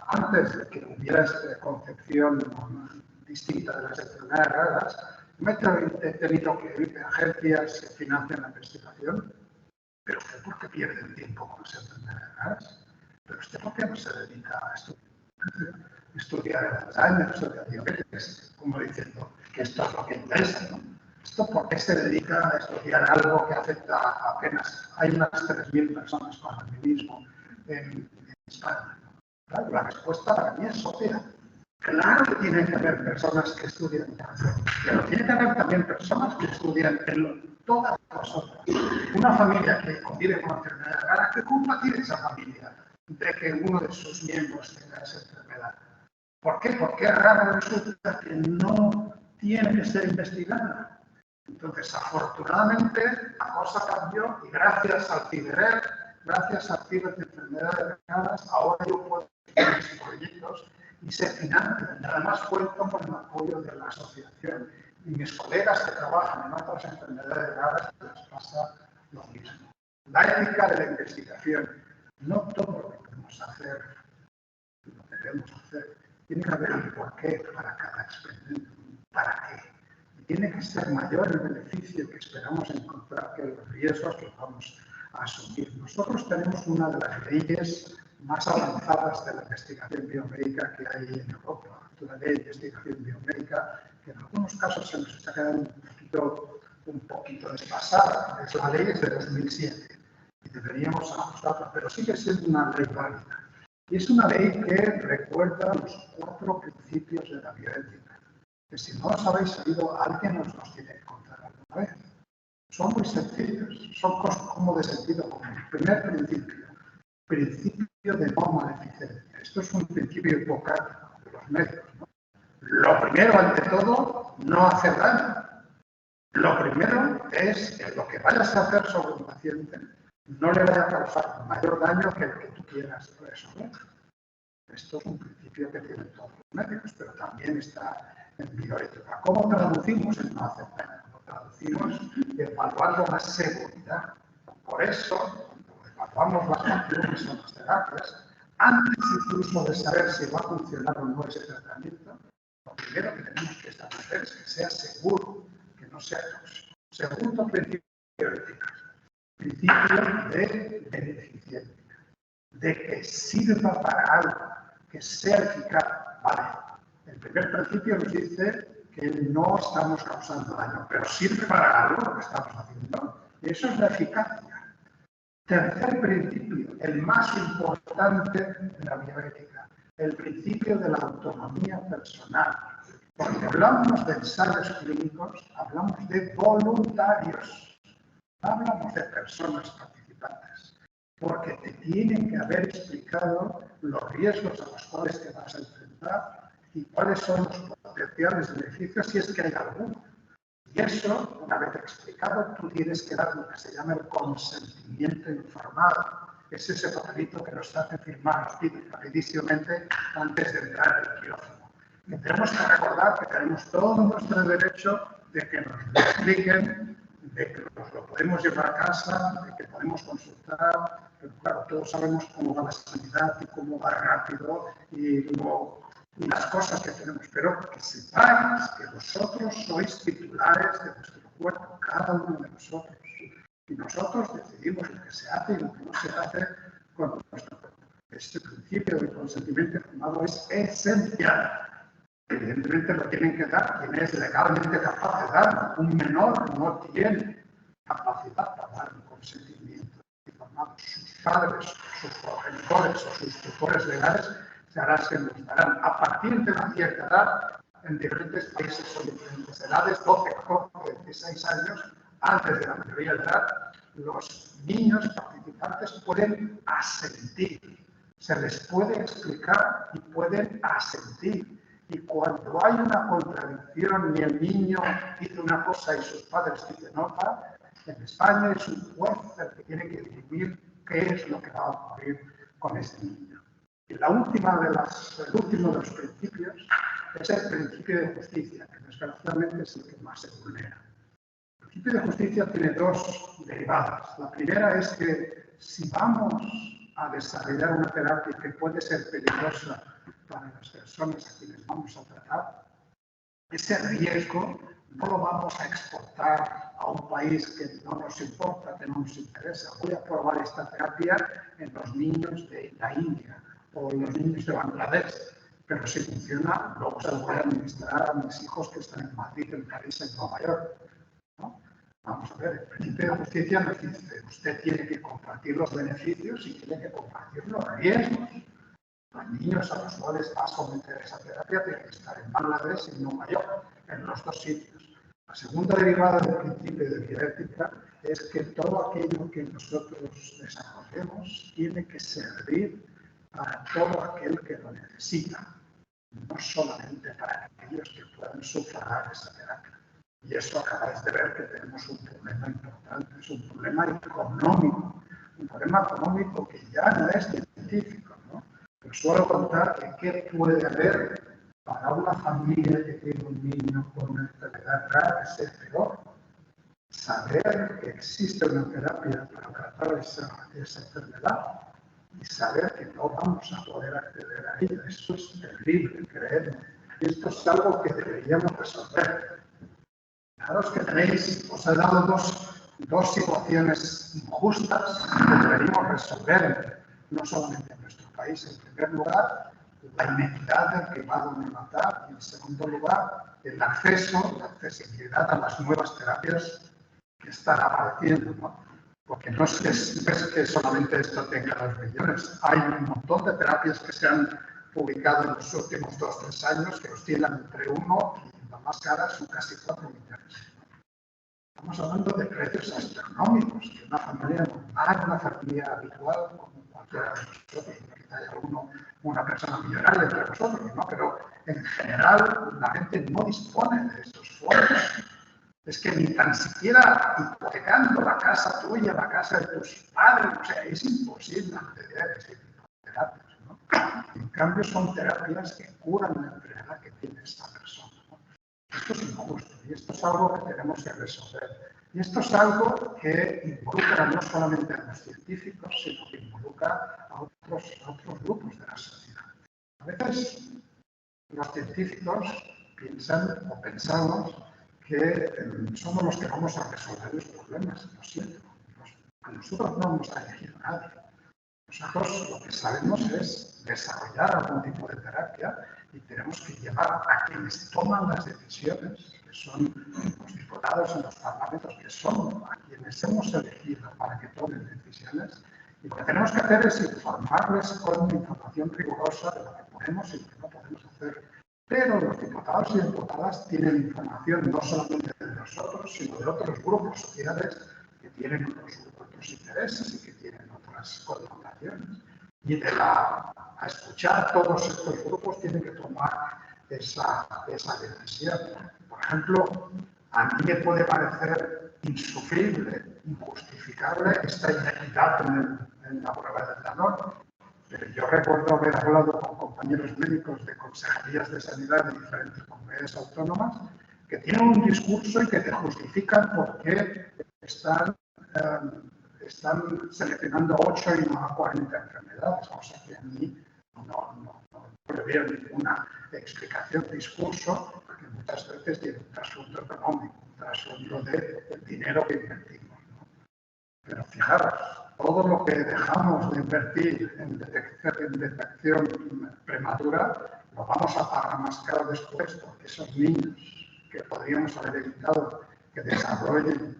antes de que hubiera esta concepción distinta de las enfermedades raras, me he tenido que oír de agencias que financian la investigación, pero usted ¿por qué pierde el tiempo con las enfermedades raras? Pero usted ¿por qué no se dedica a estudiar el Alzheimer, estudiar diabetes, como diciendo que esto es lo que interesa, ¿no? ¿Esto por qué se dedica a estudiar algo que afecta apenas? Hay unas 3.000 personas con albinismo en España. Claro, la respuesta para mí es obvia. Claro que tiene que haber personas que estudian cáncer, pero tiene que haber también personas que estudian todas las otras. Una familia que convive con enfermedad rara, ¿qué culpa tiene esa familia de que uno de sus miembros tenga esa enfermedad? ¿Por qué? Porque es raro, resulta que no tiene que ser investigada. Entonces, afortunadamente, la cosa cambió y gracias al CIDERER, gracias al CIDER de enfermedades raras, ahora yo puedo hacer mis proyectos y se financian. Además, cuento con el apoyo de la asociación. Y mis colegas que trabajan en otras enfermedades raras les pasa lo mismo. La ética de la investigación. No todo lo que podemos hacer lo debemos hacer. Tiene que haber un porqué para cada experimento. ¿Para qué? Tiene que ser mayor el beneficio que esperamos encontrar que los riesgos que vamos a asumir. Nosotros tenemos una de las leyes más avanzadas de la investigación biomédica que hay en Europa. La ley de investigación biomédica, que en algunos casos se nos está quedando un poquito desfasada. Es la ley de 2007 y deberíamos ajustarla, pero sigue siendo una ley válida. Y es una ley que recuerda los 4 principios de la bioética, que si no os habéis sabido, alguien os los tiene que contar alguna vez. Son muy sencillos, son cosas como de sentido común. Primer principio de no maleficencia. Esto es un principio hipocrático de los médicos, ¿no? Lo primero, ante todo, no hacer daño. Lo primero es que lo que vayas a hacer sobre un paciente no le vaya a causar mayor daño que el que tú quieras resolver. Esto es un principio que tienen todos los médicos, pero también está en bioética. ¿Cómo traducimos el no hacer daño? Lo traducimos evaluando la seguridad. Por eso, cuando evaluamos las acciones o las terapias, antes incluso de saber si va a funcionar o no ese tratamiento, lo primero que tenemos que establecer es que sea seguro, que no sea tóxico. Segundo principio ético, principio de beneficencia, de que sirva para algo, que sea eficaz. Vale, el primer principio nos dice que no estamos causando daño, pero sirve para algo lo que estamos haciendo. Y eso es la eficacia. Tercer principio, el más importante de la bioética, el principio de la autonomía personal. Cuando hablamos de ensayos clínicos, hablamos de voluntarios, no hablamos de personas participantes, porque te tienen que haber explicado los riesgos a los cuales te vas a enfrentar y cuáles son los potenciales beneficios si es que hay alguno. Y eso, una vez explicado, tú tienes que dar lo que se llama el consentimiento informado. Es ese papelito que nos hace firmar rapidísimamente antes de entrar en el quirófano. Y tenemos que recordar que tenemos todo nuestro derecho de que nos lo expliquen, de que nos lo podemos llevar a casa, de que podemos consultar. Pero claro, todos sabemos cómo va la sanidad y cómo va rápido y las cosas que tenemos, pero que sepáis que vosotros sois titulares de vuestro cuerpo, cada uno de nosotros. Y nosotros decidimos lo que se hace y lo que no se hace con nuestro cuerpo. Este principio del consentimiento informado es esencial. Evidentemente lo tienen que dar quien es legalmente capaz de darlo. Un menor no tiene capacidad para dar un consentimiento informado. Sus padres, sus progenitores o sus tutores legales se nos darán a partir de una cierta edad, en diferentes países o diferentes edades, 12, 14, 16 años, antes de la mayoría de edad, los niños participantes pueden asentir. Se les puede explicar y pueden asentir. Y cuando hay una contradicción y el niño dice una cosa y sus padres dicen otra, en España es un juez el que tiene que decidir qué es lo que va a ocurrir con ese niño. Y el último de los principios es el principio de justicia, que desgraciadamente es el que más se vulnera. El principio de justicia tiene 2 derivadas. La primera es que si vamos a desarrollar una terapia que puede ser peligrosa para las personas a quienes vamos a tratar, ese riesgo no lo vamos a exportar a un país que no nos importa, que no nos interesa. Voy a probar esta terapia en los niños de la India o en los niños de Bangladesh, pero si funciona, luego se lo voy a administrar a mis hijos que están en Madrid, en París, en Nueva York. Vamos a ver, el principio de justicia nos dice usted tiene que compartir los beneficios y tiene que compartir los riesgos. Los niños a los cuales va a someter esa terapia tienen que estar en Bangladesh y en Nueva York, en los dos sitios. La segunda derivada del principio de bioética es que todo aquello que nosotros desarrollemos tiene que servir para todo aquel que lo necesita, no solamente para aquellos que puedan sufragar esa terapia. Y eso acabáis de ver que tenemos un problema importante, es un problema económico que ya no es científico, ¿no? Pero suelo contar que qué puede haber para una familia que tiene un niño con una enfermedad grave, ser peor. Saber que existe una terapia para tratar esa enfermedad y saber que no vamos a poder acceder a ella. Eso es terrible, creedme. Y esto es algo que deberíamos resolver. Fijaros que os he dado dos situaciones injustas que deberíamos resolver, no solamente en nuestro país. En primer lugar, la inequidad del que va a donde matar, y en segundo lugar, el acceso, la accesibilidad a las nuevas terapias que están apareciendo, ¿no? Porque no es que solamente esto tenga 2 millones, hay un montón de terapias que se han publicado en los últimos 2 o 3 años que oscilan entre 1 y la más cara son casi 4 millones. Estamos hablando de precios astronómicos, que una familia normal, una familia habitual, como cualquiera de nosotros, quizá haya una persona millonaria entre nosotros, ¿no? Pero en general la gente no dispone de esos fondos. Es que ni tan siquiera hipotecando la casa tuya, la casa de tus padres, o sea, es imposible acceder a ese tipo de terapias, ¿no? En cambio, son terapias que curan la enfermedad que tiene esta persona, ¿no? Esto es injusto y esto es algo que tenemos que resolver. Y esto es algo que involucra no solamente a los científicos, sino que involucra a otros grupos de la sociedad. A veces los científicos piensan o pensamos que somos los que vamos a resolver los problemas. Lo siento, a nosotros no nos ha elegido nadie. Nosotros lo que sabemos es desarrollar algún tipo de terapia y tenemos que llevar a quienes toman las decisiones, que son los diputados en los parlamentos, que son a quienes hemos elegido para que tomen decisiones. Y lo que tenemos que hacer es informarles con información rigurosa de lo que podemos y lo que no podemos hacer. Pero los diputados y diputadas tienen información no solamente de nosotros, sino de otros grupos sociales que tienen otros intereses y que tienen otras connotaciones. Y a escuchar a todos estos grupos tienen que tomar esa decisión. Por ejemplo, a mí me puede parecer insufrible, injustificable esta inequidad en la prueba del Danone. Pero yo recuerdo haber hablado con compañeros médicos de consejerías de sanidad de diferentes comunidades autónomas que tienen un discurso y que te justifican por qué están seleccionando 8 y no a 40 enfermedades, cosa que a mí no le veo ninguna explicación, discurso, que muchas veces tiene un trasfondo económico, un trasfondo del dinero que invertimos, ¿no? Pero fijaros, todo lo que dejamos de invertir en detección prematura lo vamos a pagar más caro después, porque esos niños que podríamos haber evitado que desarrollen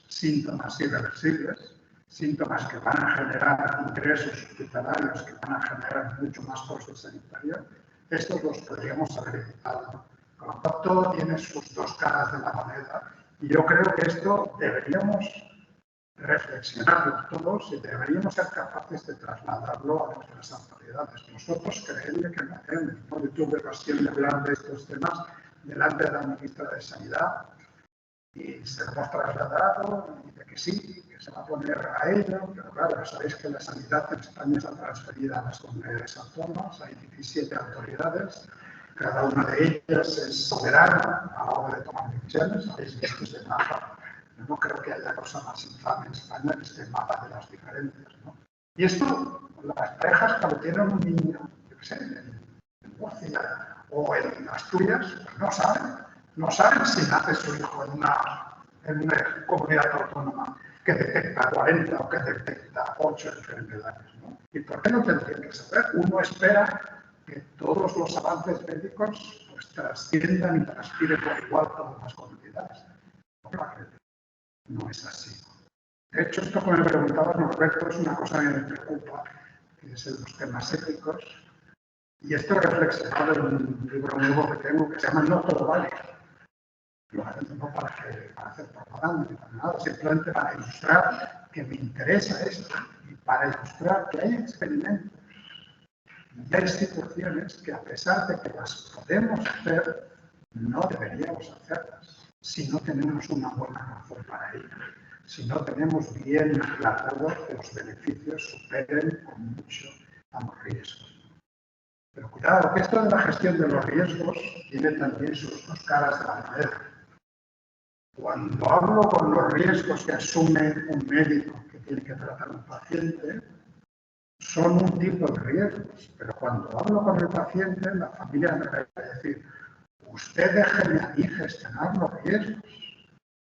síntomas irreversibles, síntomas que van a generar ingresos hospitalarios, que van a generar mucho más costes sanitarios, estos los podríamos haber evitado. Con lo cual, todo tiene sus 2 caras de la moneda y yo creo que esto deberíamos reflexionarlo todos y deberíamos ser capaces de trasladarlo a nuestras autoridades. Nosotros creemos que lo hacemos. Yo tuve ocasión de hablar de estos temas delante de la ministra de Sanidad y se lo hemos trasladado y dice que sí, que se va a poner a ello, pero claro, sabéis que la sanidad en España está transferida a las comunidades autónomas, hay 17 autoridades, cada una de ellas es soberana a la hora de tomar decisiones, habéis visto este mapa. No creo que haya cosa más infame en España que este mapa de las diferencias, ¿no? Y esto, las parejas cuando tienen un niño, yo qué sé, en Murcia o en Asturias, pues no saben si nace su hijo en una comunidad autónoma que detecta 40 o que detecta 8 enfermedades, ¿no? ¿Y por qué no tendrían que saber? Uno espera que todos los avances médicos trasciendan y transpiren por igual todas las comunidades. no es así. De hecho, esto que me preguntabas, Norberto, es una cosa que me preocupa, que es en los temas éticos. Y esto es reflexionado en un libro nuevo que tengo que se llama No todo vale. No para hacer propaganda ni para nada, simplemente para ilustrar que me interesa esto y para ilustrar que hay experimentos y hay situaciones que a pesar de que las podemos hacer, no deberíamos hacerlas si no tenemos una buena razón para ello, si no tenemos bien aclarado que los beneficios superen con mucho a los riesgos. Pero cuidado, que esto de la gestión de los riesgos tiene también sus dos caras de la moneda. Cuando hablo con los riesgos que asume un médico que tiene que tratar a un paciente, son un tipo de riesgos, pero cuando hablo con el paciente, la familia me va a decir, usted déjeme a mí gestionar los riesgos.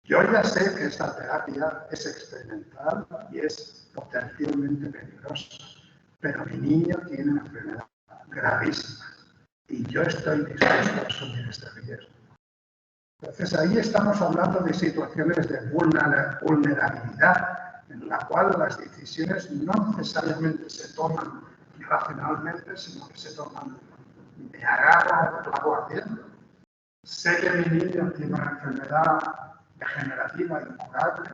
Yo ya sé que esta terapia es experimental y es potencialmente peligrosa, pero mi niño tiene una enfermedad gravísima y yo estoy dispuesto a asumir este riesgo. Entonces ahí estamos hablando de situaciones de vulnerabilidad en la cual las decisiones no necesariamente se toman racionalmente, sino que se toman me agarro la guardia. Sé que mi niño tiene una enfermedad degenerativa incurable,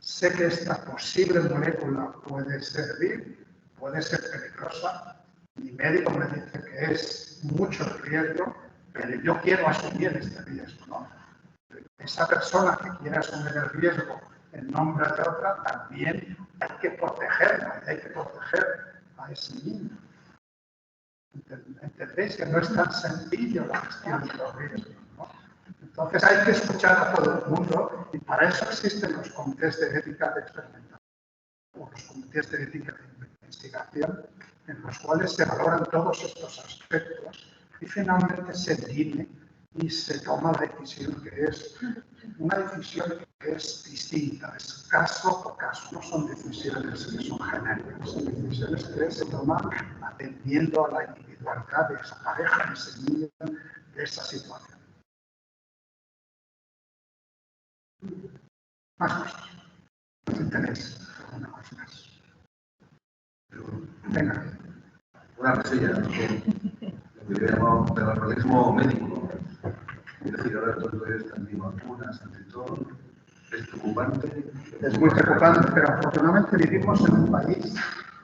sé que esta posible molécula puede servir, puede ser peligrosa. Mi médico me dice que es mucho riesgo, pero yo quiero asumir este riesgo, ¿no? Esa persona que quiere asumir el riesgo en nombre de otra, también hay que protegerla, hay que proteger a ese niño. ¿Entendéis que no es tan sencillo la gestión de los riesgos, ¿no? Entonces hay que escuchar a todo el mundo y para eso existen los comités de ética de experimentación o los comités de ética de investigación en los cuales se valoran todos estos aspectos y finalmente se dirime y se toma la decisión que es una decisión que es distinta, es caso por caso, no son decisiones que son genéricas, son decisiones que se toman atendiendo a la individualidad de esa pareja, de ese niño, de esa situación. Más cosas. Si tenéis alguna cosa más. Venga. Una resilla, lo que yo llamo terrorismo médico. Es decir, ahora todo es antivacunas, ante todo. Es preocupante. Es muy preocupante, pero afortunadamente vivimos en un país.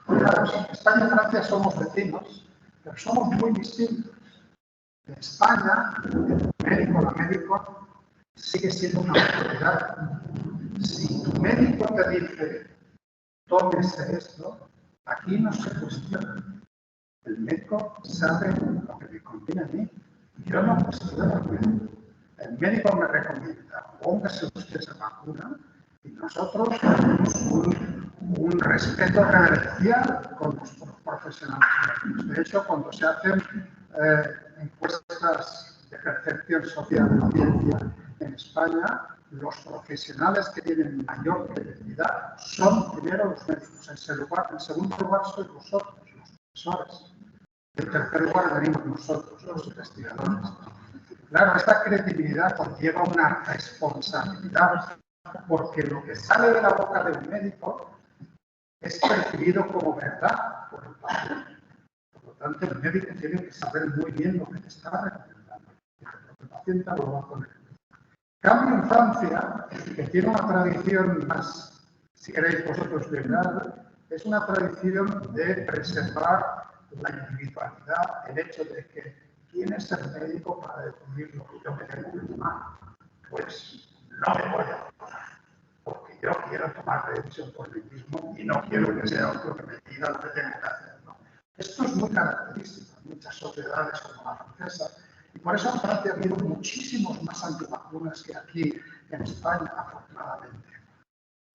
Claro, España y Francia somos vecinos, pero somos muy distintos. En España, el médico, la médico, sigue siendo una autoridad. Si tu médico te dice, tómese esto, aquí no se cuestiona. El médico sabe lo que le conviene a mí. Yo no cuestiono al médico. El médico me recomienda, póngase usted esa vacuna y nosotros tenemos un respeto reverencial con los profesionales médicos. De hecho, cuando se hacen encuestas de percepción social de la ciencia en España, los profesionales que tienen mayor credibilidad son primero los médicos. En segundo lugar, sois vosotros, los profesores. En tercer lugar, venimos nosotros, los investigadores. Claro, esta credibilidad conlleva una responsabilidad, porque lo que sale de la boca de un médico es percibido como verdad por el paciente. Por lo tanto, el médico tiene que saber muy bien lo que te está recomendando, porque el paciente lo va a poner. Cambio en Francia, que tiene una tradición más, si queréis vosotros verdad, es una tradición de preservar la individualidad, el hecho de que ¿quién es el médico para decidir lo que yo me tengo que tomar? Pues no me voy a vacunar, porque yo quiero tomar la decisión por mí mismo y no quiero que sea otro que me diga lo que tengo que hacer, ¿no? Esto es muy característico en muchas sociedades como la francesa, y por eso en Francia ha habido muchísimos más antivacunas que aquí en España, afortunadamente.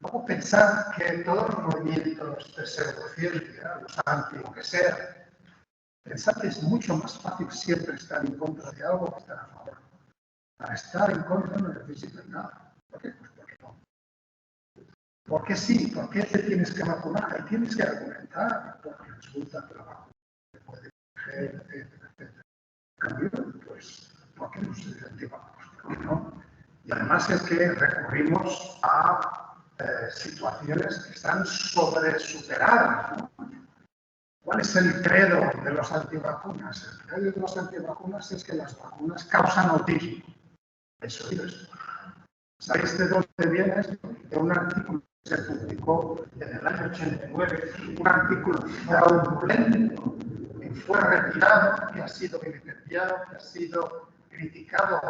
Luego pensar que todos los movimientos de pseudociencia, los anti o que sea, pensar que es mucho más fácil siempre estar en contra de algo que estar a favor. Para estar en contra no necesitas nada. ¿Por qué? Pues porque no. ¿Por qué sí? ¿Por qué te tienes que vacunar? Y tienes que argumentar, porque resulta que la vacuna te puede proteger, etcétera, etcétera. En cambio, pues, ¿por qué no se antivacunas? ¿Por qué no? Y además es que recurrimos a situaciones que están sobresuperadas, ¿no? ¿Cuál es el credo de los antivacunas? El credo de los antivacunas es que las vacunas causan autismo. Eso es. ¿Sabéis de dónde viene esto? De un artículo que se publicó en el año 89, un artículo fraudulento que fue retirado, que ha sido vilipendiado, que ha sido criticado,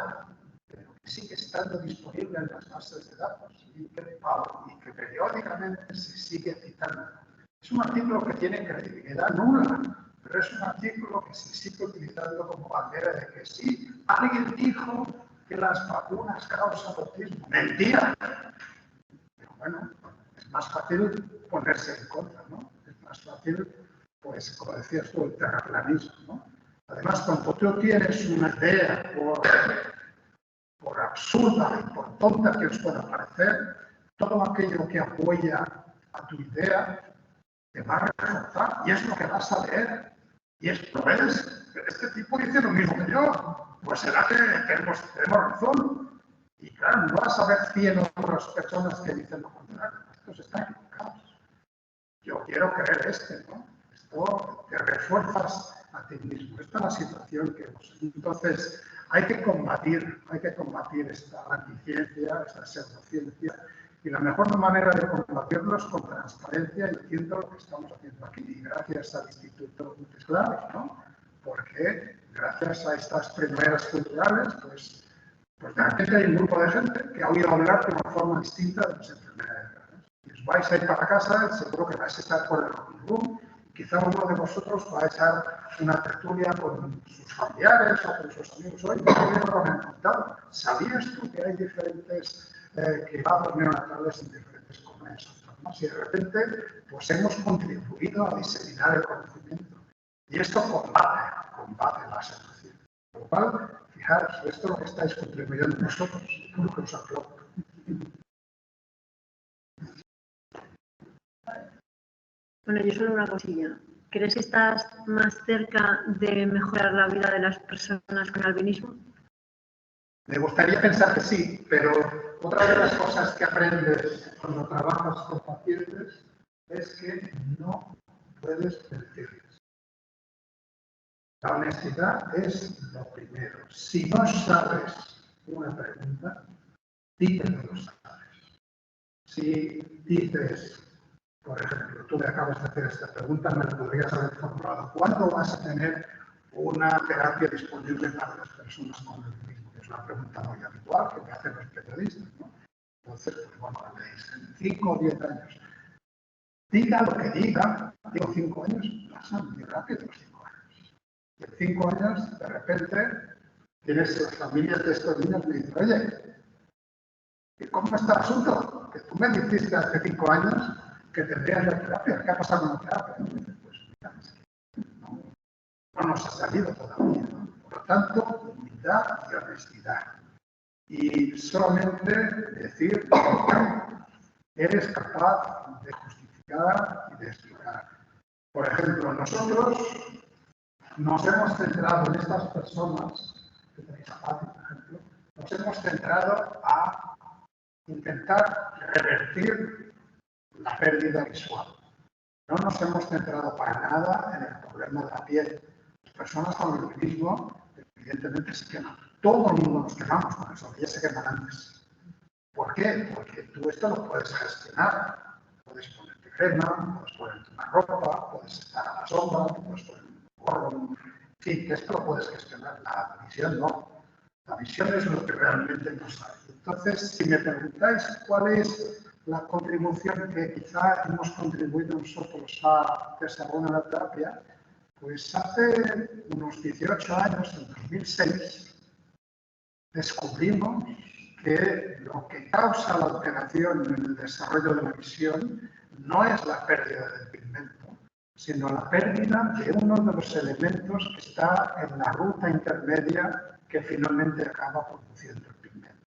pero que sigue estando disponible en las bases de datos y que periódicamente se sigue citando. Es un artículo que tiene credibilidad nula, pero es un artículo que se sigue utilizando como bandera de que sí, alguien dijo que las vacunas causan autismo. ¡Mentira! Pero bueno, es más fácil ponerse en contra, ¿no? Es más fácil, pues, como decías tú, el terraplanismo, ¿no? Además, cuando tú tienes una idea, por absurda y por tonta que os pueda parecer, todo aquello que apoya a tu idea te va a reforzar y es lo que vas a leer. Y esto es, este tipo dice lo mismo que yo, pues será que tenemos razón. Y claro, no vas a ver 100 otras personas que dicen lo contrario. Estos están equivocados. Yo quiero creer ¿no? Esto te refuerzas a ti mismo. Esta es la situación que hemos. Entonces, hay que combatir esta anticiencia, esta pseudociencia. Y la mejor manera de combatirlo es con transparencia y haciendo lo que estamos haciendo aquí. Y gracias al Instituto Multisclaves, ¿no? Porque gracias a estas primeras culturales, pues de repente hay un grupo de gente que ha oído hablar de una forma distinta de las enfermedades graves. Y os vais a ir para casa, seguro que vais a estar por el room. Quizá uno de vosotros va a echar una tertulia con sus familiares o con sus amigos. Hoy no me han contado. ¿Sabías tú que hay diferentes cribados neonatales en diferentes comunidades autónomas? Y de repente, pues hemos contribuido a diseminar el conocimiento. Y esto combate la situación. Por lo cual, fijaros, esto es lo que estáis contribuyendo vosotros, lo que os aplaudo. Bueno, yo solo una cosilla. ¿Crees que estás más cerca de mejorar la vida de las personas con albinismo? Me gustaría pensar que sí, pero otra de las cosas que aprendes cuando trabajas con pacientes es que no puedes mentirles. La honestidad es lo primero. Si no sabes una pregunta, dite que lo sabes. Si dices, por ejemplo, tú me acabas de hacer esta pregunta, me la podrías haber formulado. ¿Cuándo vas a tener una terapia disponible para las personas con albinismo? Es una pregunta muy habitual que me hacen los periodistas, ¿no? Entonces, pues bueno, me dicen 5 o 10 años. Diga lo que diga, digo 5 años, pasan muy rápido los 5 años. Y en 5 años, de repente, tienes las familias de estos niños y me dicen, oye, ¿y cómo está el asunto? Que tú me dijiste hace 5 años que tendrías la terapia. ¿Qué ha pasado con la terapia? Y me dicen, pues mira, es que no nos ha salido todavía, ¿no? Por lo tanto, humildad y honestidad. Y solamente decir que eres capaz de justificar y de explicar. Por ejemplo, nosotros nos hemos centrado en estas personas, que tenéis a Pati, por ejemplo, nos hemos centrado a intentar revertir la pérdida visual. No nos hemos centrado para nada en el problema de la piel. Las personas con el albinismo, evidentemente, se queman. Todo el mundo nos quemamos con eso, ya se queman antes. ¿Por qué? Porque tú esto lo puedes gestionar. Puedes ponerte crema, puedes ponerte una ropa, puedes estar a la sombra, puedes poner un gorro. En fin, que esto lo puedes gestionar. La visión no. La visión es lo que realmente nos hay. Entonces, si me preguntáis cuál es la contribución que quizá hemos contribuido nosotros a desarrollar la terapia, pues hace unos 18 años, en 2006, descubrimos que lo que causa la alteración en el desarrollo de la visión no es la pérdida del pigmento, sino la pérdida de uno de los elementos que está en la ruta intermedia que finalmente acaba produciendo el pigmento.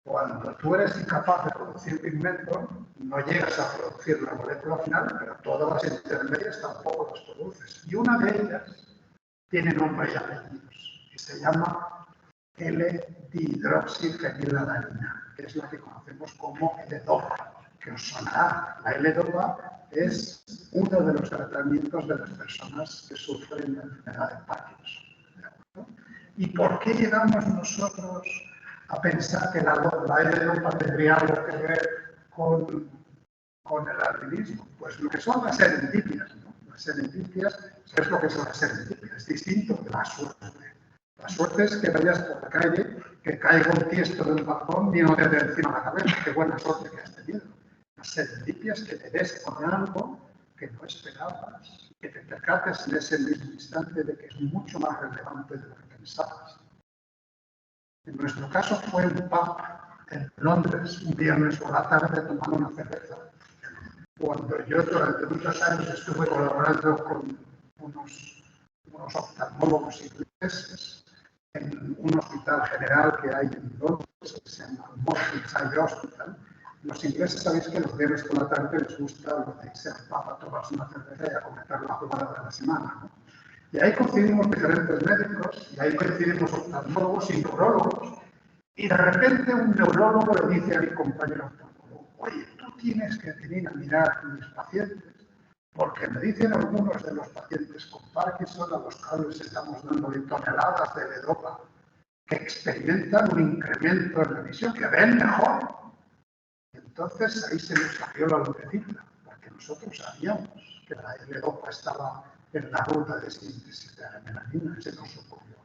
Cuando tú eres incapaz de producir pigmento, no llegas a producir la molécula final, pero todas las intermedias tampoco las produces. Y una de ellas tiene nombre y apellidos, y se llama L-dihidroxifenilalanina, que es la que conocemos como L-DOPA. que os sonará. La L-Dopa es uno de los tratamientos de las personas que sufren la enfermedad de Parkinson. ¿De acuerdo? ¿Y por qué llegamos nosotros a pensar que la L-Dopa tendría algo que ver con el albinismo? Pues lo que son las serendipias, ¿no? Las serendipias, ¿sabes lo que son las serendipias? Es distinto de la suerte. La suerte es que vayas por la calle, que caiga un tiesto del balcón y no te dé encima la cabeza. Qué buena suerte que has tenido. Las serendipias que te des con algo que no esperabas, que te percates en ese mismo instante de que es mucho más relevante de lo que pensabas. En nuestro caso fue un pub en Londres, un viernes por la tarde tomando una cerveza. Cuando yo durante muchos años estuve colaborando con unos oftalmólogos ingleses en un hospital general que hay en Londres, que se llama Morpheus Eye Hospital. Los ingleses sabéis que los viernes por la tarde les gusta lo de irse al pub a tomarse una cerveza y a comentar la jugada de la semana, ¿no? Y ahí coincidimos diferentes médicos, y ahí coincidimos oftalmólogos y neurólogos, y de repente un neurólogo le dice a mi compañero oftalmólogo: oye, tú tienes que venir a mirar a mis pacientes, porque me dicen algunos de los pacientes con Parkinson a los cuales estamos dando toneladas de L-Dopa, que experimentan un incremento en la visión, que ven mejor. Y entonces ahí se nos abrió la lucecita, porque nosotros sabíamos que la L-Dopa estaba en la ruta de síntesis de la melanina, se nos ocurrió.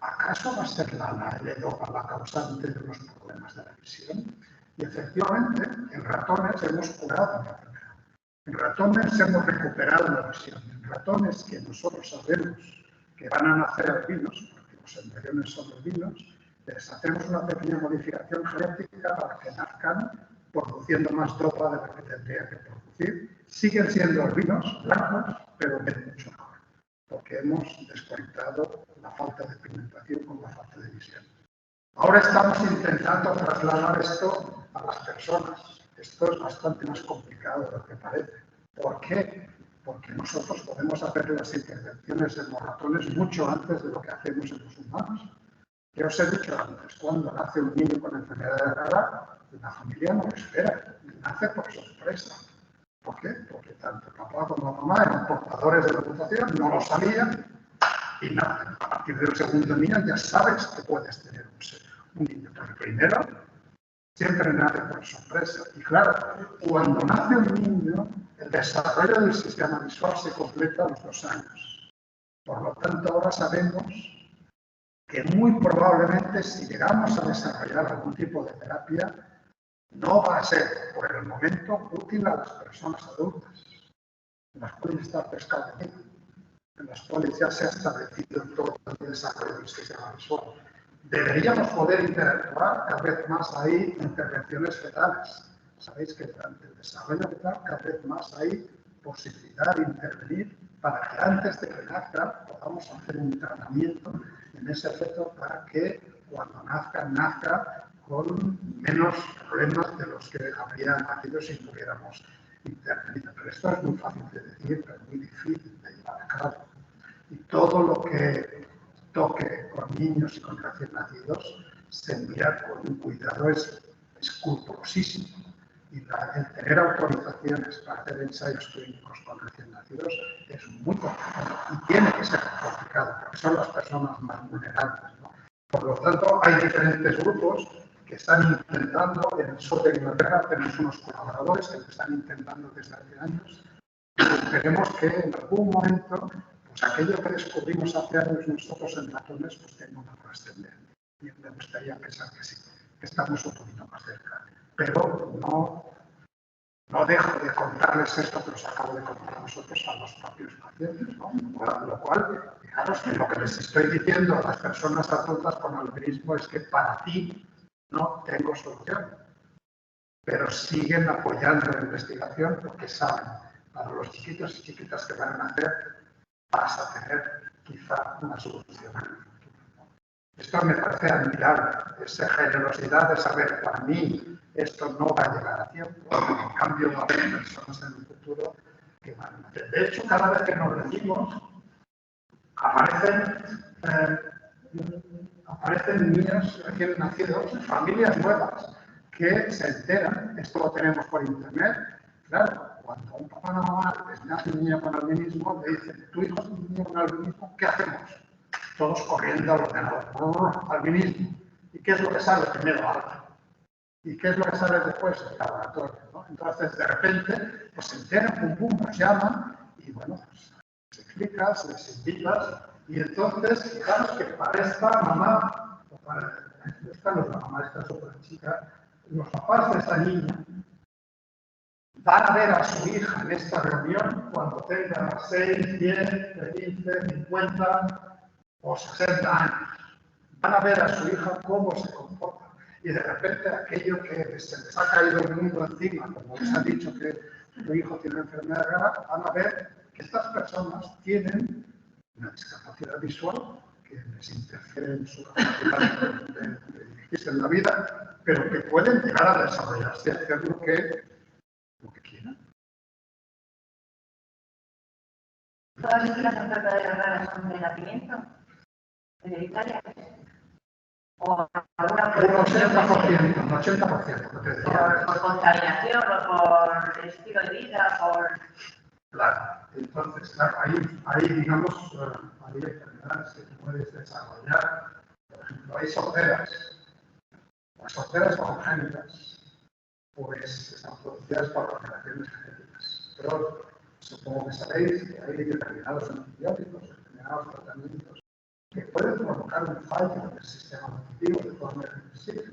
¿Acaso va a ser la L-Dopa la causante de los problemas de la visión? Y efectivamente, en ratones hemos curado la enfermedad. En ratones hemos recuperado la visión. En ratones que nosotros sabemos que van a nacer albinos, porque los embriones son albinos, les hacemos una pequeña modificación genética para que nazcan produciendo más dopa de la que tendría que producir. Siguen siendo albinos, blancos, pero ven mucho mejor, porque hemos desconectado la falta de pigmentación con la falta de visión. Ahora estamos intentando trasladar esto a las personas. Esto es bastante más complicado de lo que parece. ¿Por qué? Porque nosotros podemos hacer las intervenciones en los ratones mucho antes de lo que hacemos en los humanos. Ya os he dicho antes, cuando nace un niño con enfermedad de rara, la familia no lo espera, nace por sorpresa. ¿Por qué? Porque tanto el papá como la mamá eran portadores de la mutación, no lo sabían, y nada, a partir del segundo niño ya sabes que puedes tener un niño. Pero primero, siempre nace por sorpresa. Y claro, cuando nace un niño, el desarrollo del sistema visual se completa a los 2 años. Por lo tanto, ahora sabemos que muy probablemente si llegamos a desarrollar algún tipo de terapia, no va a ser por el momento útil a las personas adultas, en las cuales está preestablecida, en las cuales ya se ha establecido todo el desarrollo del sistema visual. Deberíamos poder interactuar cada vez más ahí intervenciones fetales. Sabéis que durante el desarrollo fetal cada vez más hay posibilidad de intervenir para que antes de que nazca podamos hacer un tratamiento en ese feto para que cuando nazca con menos problemas de los que habrían nacido si no hubiéramos intervenido. Pero esto es muy fácil de decir, pero muy difícil de llevar a cabo. Y todo lo que toque con niños y con recién nacidos se mira con un cuidado escrupulosísimo. Y el tener autorizaciones para hacer ensayos clínicos con recién nacidos es muy complicado y tiene que ser complicado porque son las personas más vulnerables, ¿no? Por lo tanto, hay diferentes grupos que están intentando, en el sur de Inglaterra tenemos unos colaboradores que lo están intentando desde hace años. Esperemos que en algún momento pues aquello que descubrimos hace años nosotros en ratones pues tenga una trascendencia. Y me gustaría pensar que sí, que estamos un poquito más cerca. Pero no dejo de contarles esto que os acabo de contar a vosotros a los propios pacientes, ¿no? Lo cual, fijaros que lo que les estoy diciendo a las personas adultas con albinismo es que para ti no tengo solución. Pero siguen apoyando la investigación porque saben, para los chiquitos y chiquitas que van a nacer, vas a tener quizá una solución. Esto me parece admirable, esa generosidad de saber, para mí, esto no va a llegar a tiempo, en cambio va a haber personas en el futuro que van a nacer. De hecho, cada vez que nos reunimos, aparecen niños recién nacidos, familias nuevas, que se enteran, esto lo tenemos por internet, claro, cuando un papá o una mamá les nace un niño con albinismo, le dicen, tu hijo es un niño con albinismo, ¿qué hacemos? Todos corriendo al ordenador, no, albinismo. ¿Y qué es lo que sale? Primero algo. ¿Y qué es lo que sale después? El laboratorio, ¿no? Entonces, de repente, pues se enteran, pum, pum, nos llaman, y bueno, pues se explica, se les invita, y entonces, fijaros que para esta mamá, o para esta no es la mamá, esta es otra chica, los papás de esta niña van a ver a su hija en esta reunión cuando tenga 6, 10, 15, 50 o 60 años. Van a ver a su hija cómo se comporta. Y de repente aquello que se les ha caído el mundo encima, como les ha dicho que tu hijo tiene enfermedad grave, van a ver que estas personas tienen una discapacidad visual que les interfiere en su capacidad de dirigirse en la vida, pero que pueden llegar a desarrollarse y hacer lo que quieran. ¿Todas estas enfermedades raras son de nacimiento? ¿Hereditarias? ¿O alguna Un 80%, un 80%. Te decía. por contaminación o por estilo de vida? Claro, entonces, claro, hay digamos, hay enfermedades que tú puedes desarrollar. Por ejemplo, hay sorderas. Las sorderas congénitas, pues están producidas por alteraciones genéticas. Pero supongo que sabéis que hay determinados antibióticos, determinados tratamientos que pueden provocar un fallo en el sistema nutritivo de forma irreversible.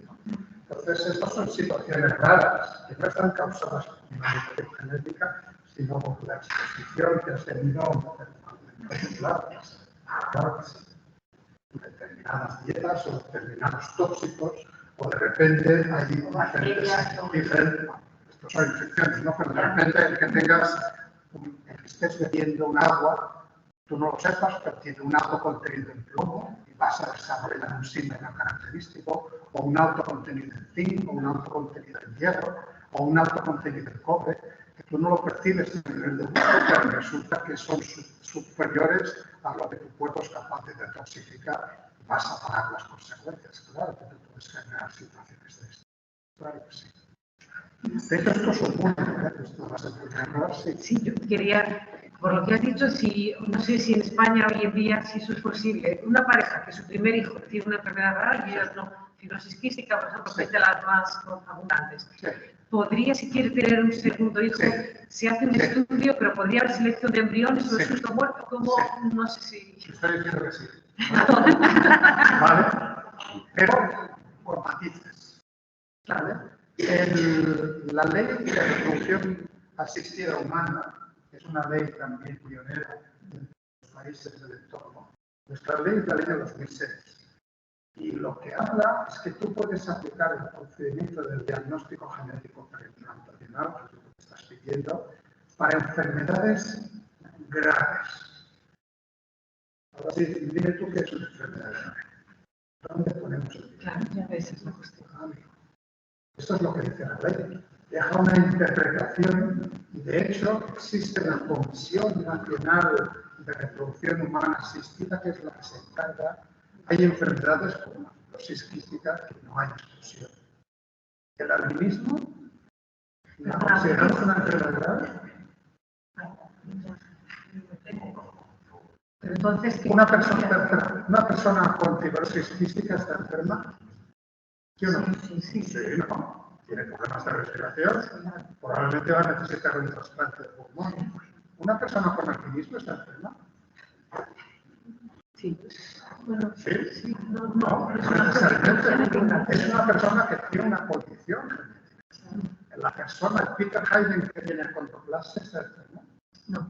Entonces, estas son situaciones raras que no están causadas por una mutación genética, sino por la exposición que has tenido claro que sí. Determinadas dietas o determinados tóxicos, o de repente hay diferentes, estos son infecciones, ¿no? Pero de repente el que tengas, el que estés bebiendo un agua, tú no lo sepas, pero tiene un alto contenido en plomo y vas a desarrollar un síndrome característico, o un alto contenido en zinc, o un alto contenido en hierro, o un alto contenido en cobre, que tú no lo percibes a nivel de gusto, pero resulta que son superiores a lo que tu cuerpo es capaz de detoxificar, y vas a pagar las consecuencias. Claro que tú puedes generar situaciones de esto. Claro que sí. De hecho, esto supone que esto vas a enfermar, sí. Sí, yo quería, por lo que has dicho, si, no sé si en España hoy en día, si eso es posible, una pareja que su primer hijo tiene una enfermedad rara y ellos no, fibrosis quística, por ejemplo, que es de las más abundantes. Sí. ¿Podría, si quiere tener un segundo hijo, se hace un estudio, pero podría haber selección de embriones o de susto muerto? Como, no sé si... Estoy diciendo que sí. ¿Vale? Pero por matices. ¿Vale? La ley de reproducción asistida humana es una ley también pionera en los países del entorno. Nuestra ley es la ley de 2006. Y lo que habla es que tú puedes aplicar el procedimiento del diagnóstico genético preimplantacional, que es lo que estás pidiendo, para enfermedades graves. Ahora sí, dime tú qué es una enfermedad grave. ¿Dónde ponemos el diagnóstico? Claro, ya ves, es la cuestión. Esto es lo que dice la ley. Deja una interpretación y, de hecho, existe la Comisión Nacional de Reproducción Humana Asistida, que es la que se encarga. Hay enfermedades como la fibrosis quística que no hay exclusión. El albinismo, ¿la consideramos una enfermedad grave? Pero entonces, ¿Una persona con fibrosis quística está enferma? ¿Sí o no? Sí, no. Tiene problemas de respiración, probablemente va a necesitar un trasplante de pulmón. ¿Una persona con albinismo está enferma? sí. Bueno, Sí. No, necesariamente. Es una persona que tiene una condición genética. La persona, Peter Hayden, que tiene achondroplasia, está enferma. No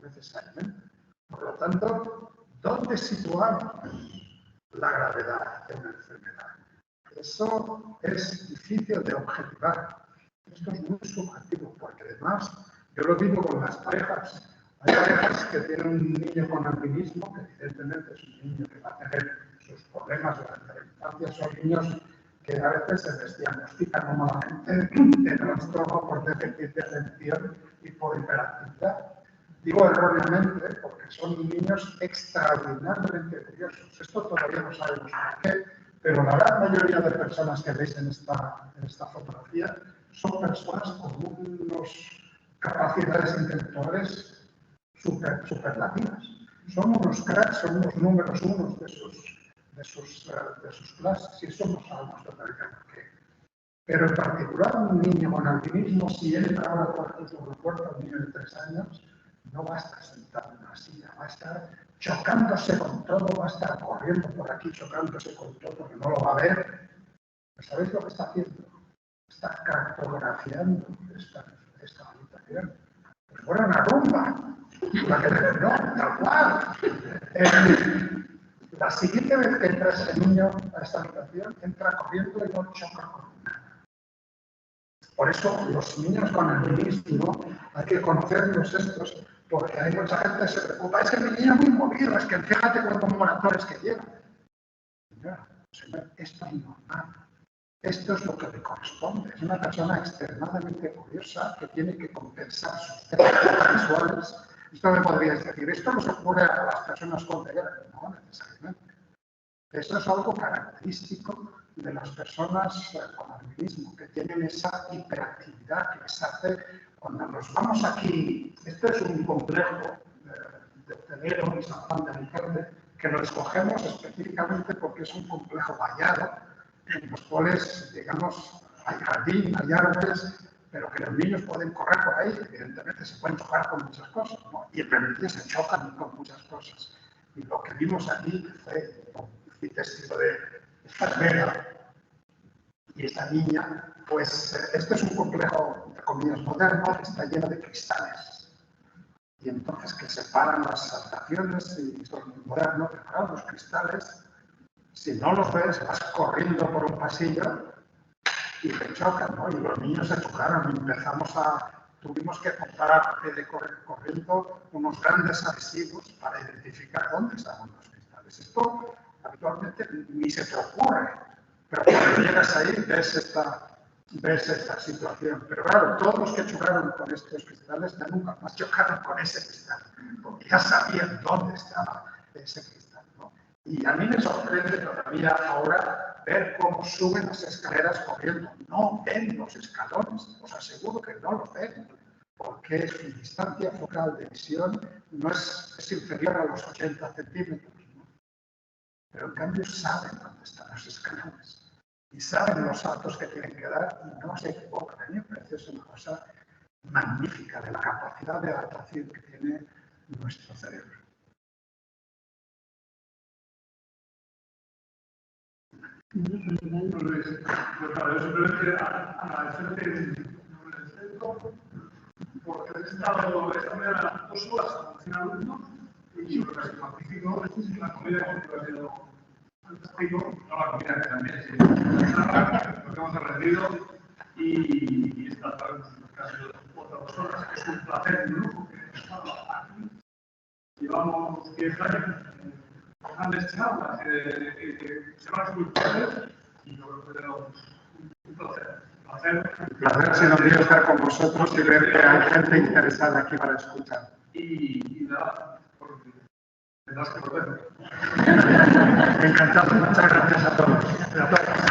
necesariamente. Por lo tanto, ¿dónde situamos la gravedad de una enfermedad? Eso es difícil de objetivar. Esto es muy subjetivo, porque además, yo lo vivo con las parejas. Hay parejas que tienen un niño con albinismo, que evidentemente es un niño que va a tener sus problemas durante la infancia. Son niños que a veces se les diagnostica normalmente de trastorno por déficit de atención y por hiperactividad. Digo erróneamente porque son niños extraordinariamente curiosos. Esto todavía no sabemos por qué, Pero la gran mayoría de personas que veis en esta fotografía son personas con unas capacidades intelectuales superlativas. Son unos cracks, son unos números unos de sus clases, y eso no sabemos todavía por qué. Pero en particular un niño con albinismo, si entra ahora por la puerta, un niño de 3 años, no va a estar sentado en una silla, va a estar chocándose con todo, va a estar corriendo por aquí chocándose con todo, porque no lo va a ver. ¿Sabéis lo que está haciendo? Está cartografiando esta habitación. Pues fuera una rumba, la que no, tal cual. La siguiente vez que entra ese niño a esta habitación, entra corriendo y no choca con nada. Por eso los niños con albinismo hay que conocerlos estos, porque hay mucha gente que se preocupa. Es que mi niño es muy movido, es que fíjate cuántos moratones que lleva. Señor, esto es normal. Esto es lo que le corresponde. Es una persona extremadamente curiosa que tiene que compensar sus técnicas visuales. Esto me podríais decir, esto no se ocurre a las personas con ceguera. No necesariamente. Esto es algo característico de las personas con albinismo, que tienen esa hiperactividad que les hace, cuando nos vamos aquí, este es un complejo de Telero y San Juan de Alicante, que lo escogemos específicamente porque es un complejo vallado, en los cuales, digamos, hay jardín, hay árboles, pero que los niños pueden correr por ahí, evidentemente se pueden chocar con muchas cosas, ¿no? Y en realidad se chocan con muchas cosas. Y lo que vimos aquí fue testigo de esta hermana y esta niña, pues este es un complejo de comillas moderno que está lleno de cristales. Y entonces que separan las habitaciones y esto es muy moderno, pero claro, los cristales, si no los ves, vas corriendo por un pasillo y te chocan, ¿no? Y los niños se chocaron y tuvimos que comprar de correr corriendo unos grandes adhesivos para identificar dónde estaban los cristales. Esto habitualmente ni se te ocurre, pero cuando llegas ahí ves esta situación. Pero claro, todos los que chocaron con estos cristales ya nunca más chocaron con ese cristal, porque ya sabían dónde estaba ese cristal, ¿no? Y a mí me sorprende todavía ahora ver cómo suben las escaleras corriendo. No ven los escalones, os aseguro que no los ven, porque su distancia focal de visión no es inferior a los 80 centímetros. Pero en cambio saben dónde están los escalones y saben los saltos que tienen que dar y no se equivocan. A mí me parece eso una cosa magnífica de la capacidad de adaptación que tiene nuestro cerebro. Pues claro, yo simplemente agradecerte el centro porque he estado esta mañana 2 horas con 100 alumnos y lo que es magnífico es la comida que ha sido fantástico, no la comida que también es lo que hemos aprendido y esta tarde casi otras 2 horas, que es un placer, ¿no? Porque aquí llevamos 10 años con grandes charlas que se van a escuchar y yo creo que tenemos un placer. El placer ha sido mío estar con vosotros y ver que hay gente interesada aquí para escuchar. Y nada, tendrás que volver. Encantado, muchas gracias a todos. A todos.